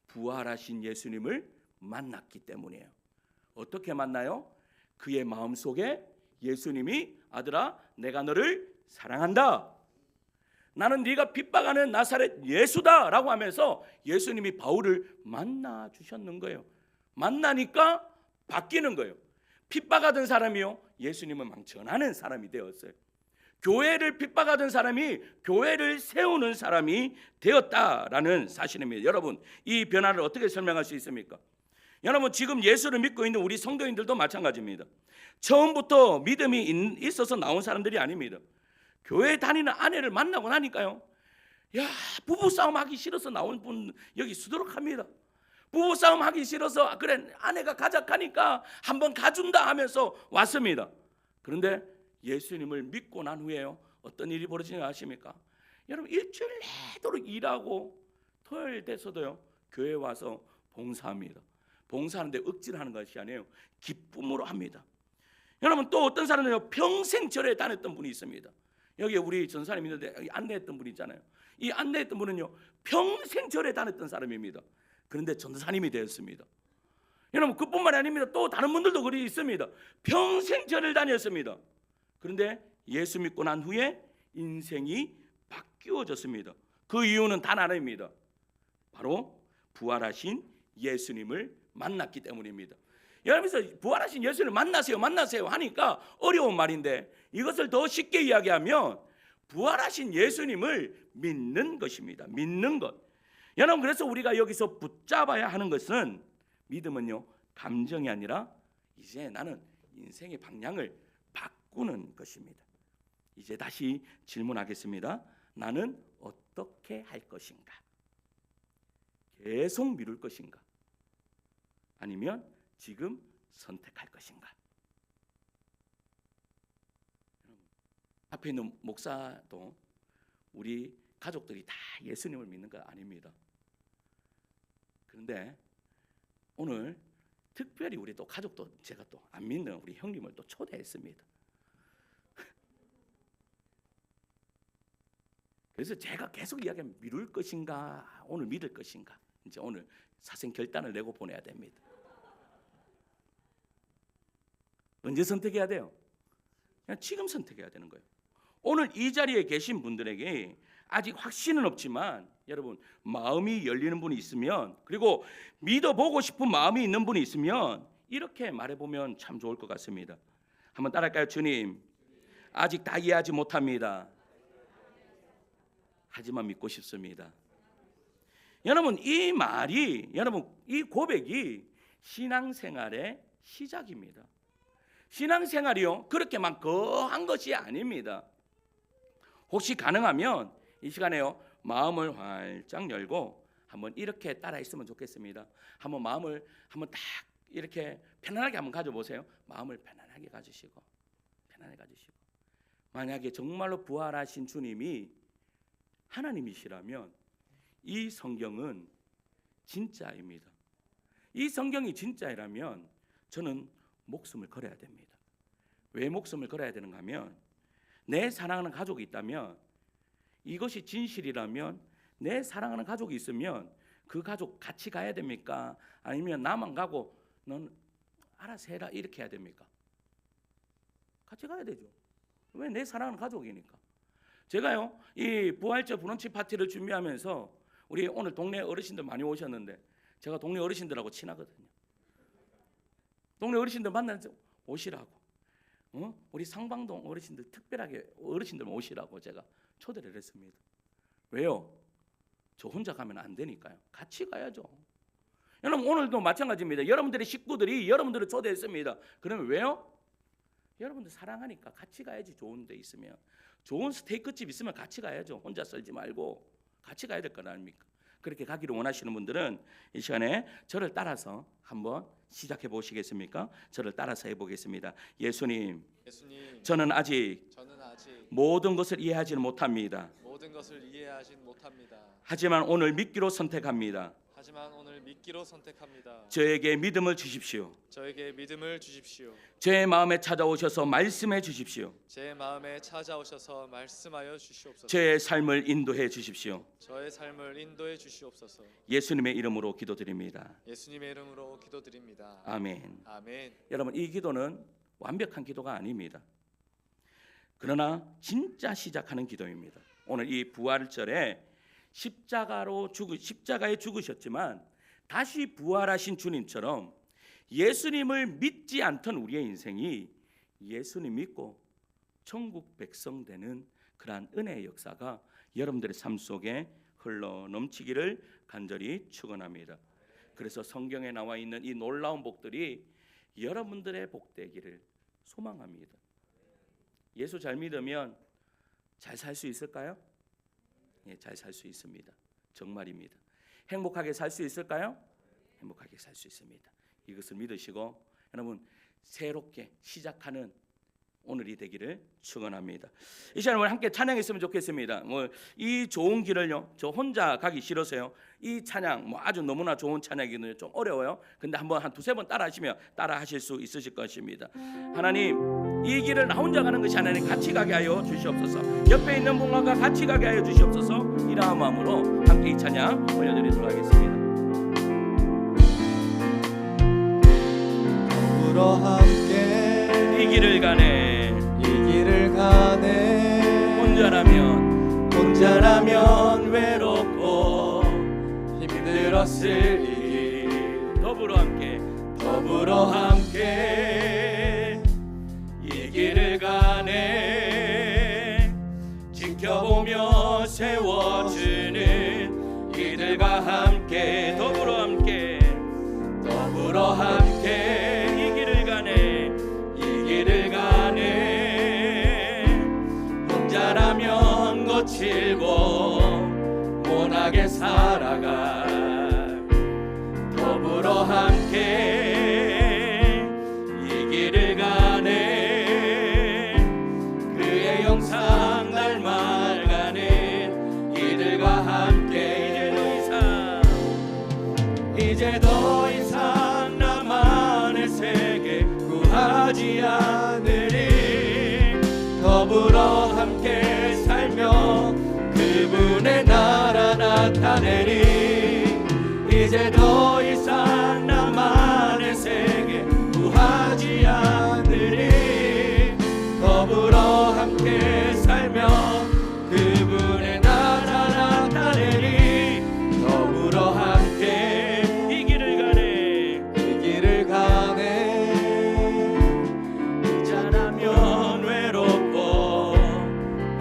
Speaker 2: 부활하신 예수님을 만났기 때문이에요. 어떻게 만나요? 그의 마음속에 예수님이 아들아 내가 너를 사랑한다, 나는 네가 핍박하는 나사렛 예수다 라고 하면서 예수님이 바울을 만나 주셨는 거예요. 만나니까 바뀌는 거예요. 핍박하던 사람이요, 예수님을 막 전하는 사람이 되었어요. 교회를 핍박하던 사람이 교회를 세우는 사람이 되었다라는 사실입니다. 여러분 이 변화를 어떻게 설명할 수 있습니까? 여러분 지금 예수를 믿고 있는 우리 성도인들도 마찬가지입니다. 처음부터 믿음이 있어서 나온 사람들이 아닙니다. 교회 다니는 아내를 만나고 나니까요, 야 부부싸움 하기 싫어서 나온 분 여기 수두룩합니다. 부부싸움 하기 싫어서 그래 아내가 가자 하니까 한번 가준다 하면서 왔습니다. 그런데 예수님을 믿고 난 후에요, 어떤 일이 벌어지는지 아십니까? 여러분 일주일 내도록 일하고 토요일 돼서도요 교회 와서 봉사합니다. 봉사하는데 억지를 하는 것이 아니에요. 기쁨으로 합니다. 여러분 또 어떤 사람은요 평생 절에 다녔던 분이 있습니다. 여기 우리 전사님 있는데 여기 안내했던 분이 있잖아요. 이 안내했던 분은요 평생 절에 다녔던 사람입니다. 그런데 전사님이 되었습니다. 여러분 그뿐만이 아닙니다. 또 다른 분들도 그리 있습니다. 평생 절을 다녔습니다. 그런데 예수 믿고 난 후에 인생이 바뀌어졌습니다. 그 이유는 단 하나입니다. 바로 부활하신 예수님을 만났기 때문입니다. 여러분께서 부활하신 예수를 만나세요 하니까 어려운 말인데 이것을 더 쉽게 이야기하면 부활하신 예수님을 믿는 것입니다. 믿는 것. 여러분 그래서 우리가 여기서 붙잡아야 하는 것은 믿음은요 감정이 아니라 이제 나는 인생의 방향을 바꾸는 것입니다. 이제 다시 질문하겠습니다. 나는 어떻게 할 것인가? 계속 미룰 것인가? 아니면 지금 선택할 것인가? 앞에 있는 목사도 우리 가족들이 다 예수님을 믿는 거 아닙니다. 그런데 오늘 특별히 우리 또 가족도 제가 또 안 믿는 우리 형님을 또 초대했습니다. 그래서 제가 계속 이야기하면 미룰 것인가 오늘 믿을 것인가, 이제 오늘 사생 결단을 내고 보내야 됩니다. 언제 선택해야 돼요? 그냥 지금 선택해야 되는 거예요. 오늘 이 자리에 계신 분들에게 아직 확신은 없지만 여러분 마음이 열리는 분이 있으면, 그리고 믿어보고 싶은 마음이 있는 분이 있으면 이렇게 말해보면 참 좋을 것 같습니다. 한번 따라할까요? 주님 아직 다 이해하지 못합니다. 하지만 믿고 싶습니다. 여러분 이 말이, 여러분 이 고백이 신앙생활의 시작입니다. 신앙생활이요 그렇게 막 거한 것이 아닙니다. 혹시 가능하면 이 시간에요 마음을 활짝 열고 한번 이렇게 따라 있으면 좋겠습니다. 한번 마음을 한번 딱 이렇게 편안하게 한번 가져보세요. 마음을 편안하게 가지시고 편안하게 가지시고, 만약에 정말로 부활하신 주님이 하나님이시라면 이 성경은 진짜입니다. 이 성경이 진짜라면 저는 목숨을 걸어야 됩니다. 왜 목숨을 걸어야 되는가 하면 내 사랑하는 가족이 있다면, 이것이 진실이라면 내 사랑하는 가족이 있으면 그 가족 같이 가야 됩니까? 아니면 나만 가고 넌 알아서 해라 이렇게 해야 됩니까? 같이 가야 되죠. 왜? 내 사랑하는 가족이니까. 제가요 이 부활절 브런치 파티를 준비하면서 우리 오늘 동네 어르신들 많이 오셨는데 제가 동네 어르신들하고 친하거든요. 동네 어르신들 만나서 오시라고, 우리 상방동 어르신들 특별하게 어르신들 오시라고 제가 초대를 했습니다. 왜요? 저 혼자 가면 안 되니까요. 같이 가야죠. 여러분 오늘도 마찬가지입니다. 여러분들의 식구들이 여러분들을 초대했습니다. 그러면 왜요? 여러분들 사랑하니까 같이 가야지. 좋은 데 있으면, 좋은 스테이크집 있으면 같이 가야죠. 혼자 썰지 말고 같이 가야 될 거 아닙니까? 그렇게 가기를 원하시는 분들은 이 시간에 저를 따라서 한번 시작해 보시겠습니까? 저를 따라서 해보겠습니다. 예수님, 저는 아직 모든 것을 이해하지는 못합니다.
Speaker 1: 모든 것을 이해하진 못합니다.
Speaker 2: 하지만 오늘 믿기로 선택합니다. 저에게 믿음을 주십시오.
Speaker 1: 저에게 믿음을 주십시오.
Speaker 2: 제 마음에 찾아오셔서 말씀해 주십시오.
Speaker 1: 제 마음에 찾아오셔서 말씀하여 주시옵소서.
Speaker 2: 제 삶을 인도해 주십시오.
Speaker 1: 저의 삶을 인도해 주시옵소서.
Speaker 2: 예수님의 이름으로 기도드립니다.
Speaker 1: 예수님의 이름으로 기도드립니다.
Speaker 2: 아멘.
Speaker 1: 아멘.
Speaker 2: 여러분 이 기도는 완벽한 기도가 아닙니다. 그러나 진짜 시작하는 기도입니다. 오늘 이 부활절에 십자가에 죽으셨지만 다시 부활하신 주님처럼 예수님을 믿지 않던 우리의 인생이 예수님 믿고 천국 백성 되는 그러한 은혜의 역사가 여러분들의 삶 속에 흘러 넘치기를 간절히 축원합니다. 그래서 성경에 나와 있는 이 놀라운 복들이 여러분들의 복되기를 소망합니다. 예수 잘 믿으면 잘 살 수 있을까요? 예, 잘 살 수 있습니다. 정말입니다. 행복하게 살 수 있을까요? 행복하게 살 수 있습니다. 이것을 믿으시고 여러분 새롭게 시작하는 오늘이 되기를 축원합니다. 이 시간에 우리 함께 찬양했으면 좋겠습니다. 이 좋은 길을요, 저 혼자 가기 싫어서요. 이 찬양 아주 너무나 좋은 찬양이거든요. 좀 어려워요. 근데 한번 한 두세 번 따라하시면 따라하실 수 있으실 것입니다. 하나님, 이 길을 나 혼자 가는 것이 아니라 같이 가게 하여 주시옵소서. 옆에 있는 분과 같이 가게 하여 주시옵소서. 이러한 마음으로 함께 이 찬양 올려드리도록 하겠습니다.
Speaker 1: 더불어 함께
Speaker 2: 이 길을 가네. 혼자라면 외롭고 힘들었을 일. 더불어 함께 이 길을 가네. 지켜보며 세워주는 이들과 함께 더불어 함께 이 길을 가네. 혼자라면 거칠고 모나게 살아가. 더불어 함께 이 길을 가네. 그의 영상 닮아가는 이들과 함께 이제 더 이상 나만의 세계 구하지 않으리. 더불어 함께 살며 그분의 나라 나타내리. 이제 더 이상 나만의 세계 구하지 않으리. 더불어 함께 살며 그분의 나라 나타내리. 더불어 함께 이 길을 가네. 혼자라면 외롭고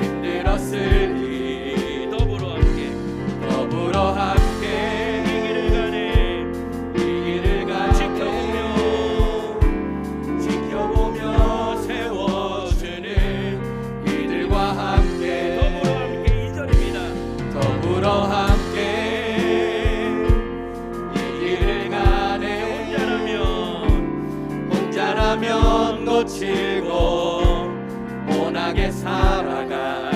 Speaker 2: 힘들었을 일. 더불어 함께 이 길을 가네. 지켜보며 세워주는 이들과 함께. 더불어 함께 이 길을 가네. 혼자라면 거칠고 모나게 살아가.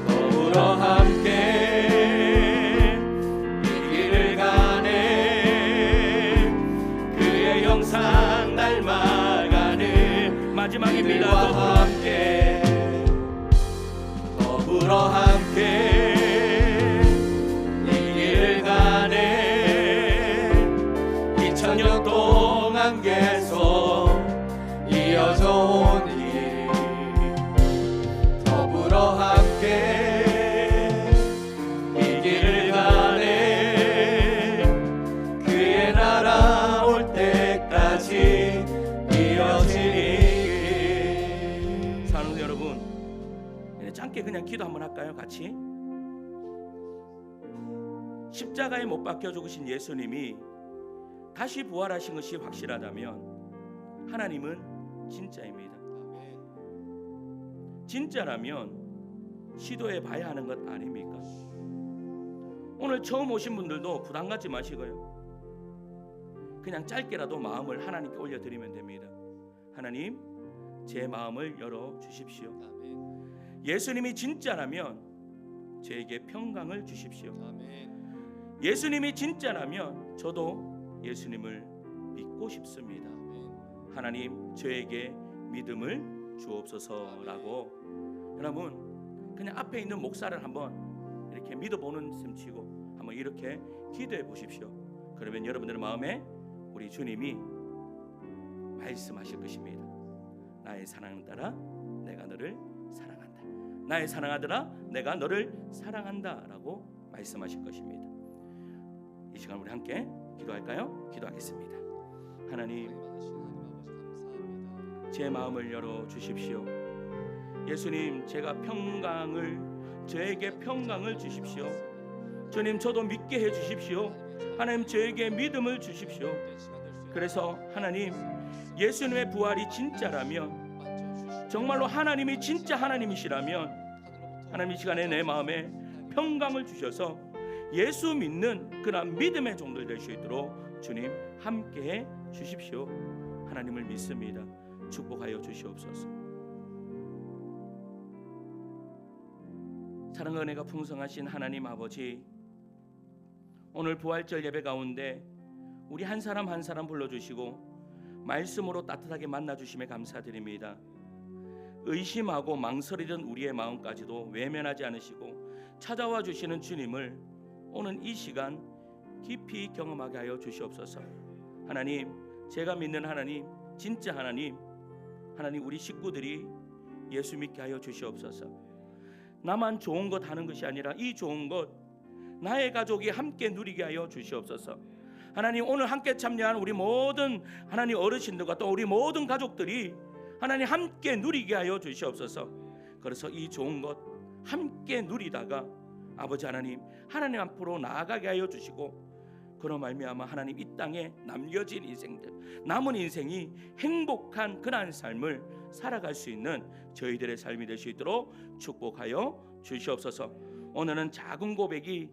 Speaker 2: 더불어 함께 이 길을 가네. 그의 영상 닮아가는 마지막입니다. 더불어 함께 이 길을 가네. 2000년 동안 계속 이어져 온 일. 더불어 함께 이 길을 가네. 그의 나라 올 때까지 이어지니. 사랑하는 여러분, 짧게 그냥 기도 한번 할까요? 같이 십자가에 못 박혀 죽으신 예수님이 다시 부활하신 것이 확실하다면 하나님은 진짜입니다. 진짜라면 시도해 봐야 하는 것 아닙니까? 오늘 처음 오신 분들도 부담 갖지 마시고요. 그냥 짧게라도 마음을 하나님께 올려드리면 됩니다. 하나님, 제 마음을 열어 주십시오. 예수님이 진짜라면 저에게 평강을 주십시오. 예수님이 진짜라면 저도 예수님을 믿고 싶습니다. 하나님, 저에게 믿음을 주옵소서라고 여러분 그냥 앞에 있는 목사를 한번 이렇게 믿어보는 셈치고 한번 이렇게 기도해 보십시오. 그러면 여러분들의 마음에 우리 주님이 말씀하실 것입니다. 나의 사랑을 따라 내가 너를 사랑한다. 나의 사랑하더라 내가 너를 사랑한다 라고 말씀하실 것입니다. 이 시간 우리 함께 기도할까요? 기도하겠습니다. 하나님, 제 마음을 열어 주십시오. 예수님, 제가 저에게 평강을 주십시오. 주님, 저도 믿게 해 주십시오. 하나님, 저에게 믿음을 주십시오. 그래서 하나님, 예수님의 부활이 진짜라면, 정말로 하나님이 진짜 하나님이시라면 하나님, 이 시간에 내 마음에 평강을 주셔서 예수 믿는 그런 믿음의 종들 될 수 있도록 주님 함께해 주십시오. 하나님을 믿습니다. 축복하여 주시옵소서. 사랑과 은혜가 풍성하신 하나님 아버지, 오늘 부활절 예배 가운데 우리 한 사람 한 사람 불러주시고 말씀으로 따뜻하게 만나주심에 감사드립니다. 의심하고 망설이던 우리의 마음까지도 외면하지 않으시고 찾아와 주시는 주님을 오늘 이 시간 깊이 경험하게 하여 주시옵소서. 하나님, 제가 믿는 하나님, 진짜 하나님, 우리 식구들이 예수 믿게 하여 주시옵소서. 나만 좋은 것 하는 것이 아니라 이 좋은 것 나의 가족이 함께 누리게 하여 주시옵소서. 하나님, 오늘 함께 참여한 우리 모든 하나님 어르신들과 또 우리 모든 가족들이 하나님 함께 누리게 하여 주시옵소서. 그래서 이 좋은 것 함께 누리다가 아버지 하나님 앞으로 나아가게 하여 주시고, 그로 말미암아 하나님 이 땅에 남겨진 인생들, 남은 인생이 행복한 그러한 삶을 살아갈 수 있는 저희들의 삶이 될 수 있도록 축복하여 주시옵소서. 오늘은 작은 고백이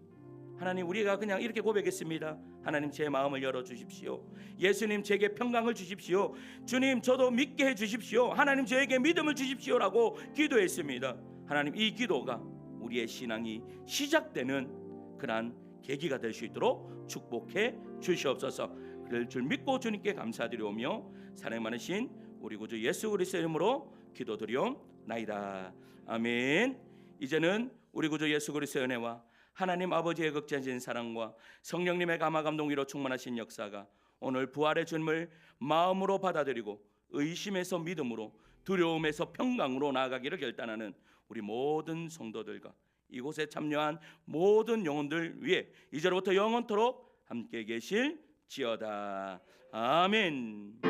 Speaker 2: 하나님, 우리가 그냥 이렇게 고백했습니다. 하나님, 제 마음을 열어 주십시오. 예수님, 제게 평강을 주십시오. 주님, 저도 믿게 해 주십시오. 하나님, 저에게 믿음을 주십시오라고 기도했습니다. 하나님, 이 기도가 우리의 신앙이 시작되는 그러한 계기가 될 수 있도록 축복해 주시옵소서. 그럴 줄 믿고 주님께 감사드리오며 사랑 많으신 우리 구주 예수 그리스도의 이름으로 기도드리옵나이다. 아멘. 이제는 우리 구주 예수 그리스도의 은혜와 하나님 아버지의 극진하신 사랑과 성령님의 감화 감동 위로 충만하신 역사가 오늘 부활의 주님을 마음으로 받아들이고 의심에서 믿음으로, 두려움에서 평강으로 나아가기를 결단하는 우리 모든 성도들과 이곳에 참여한 모든 영혼들 위해 이제로부터 영원토록 함께 계실지어다. 아멘.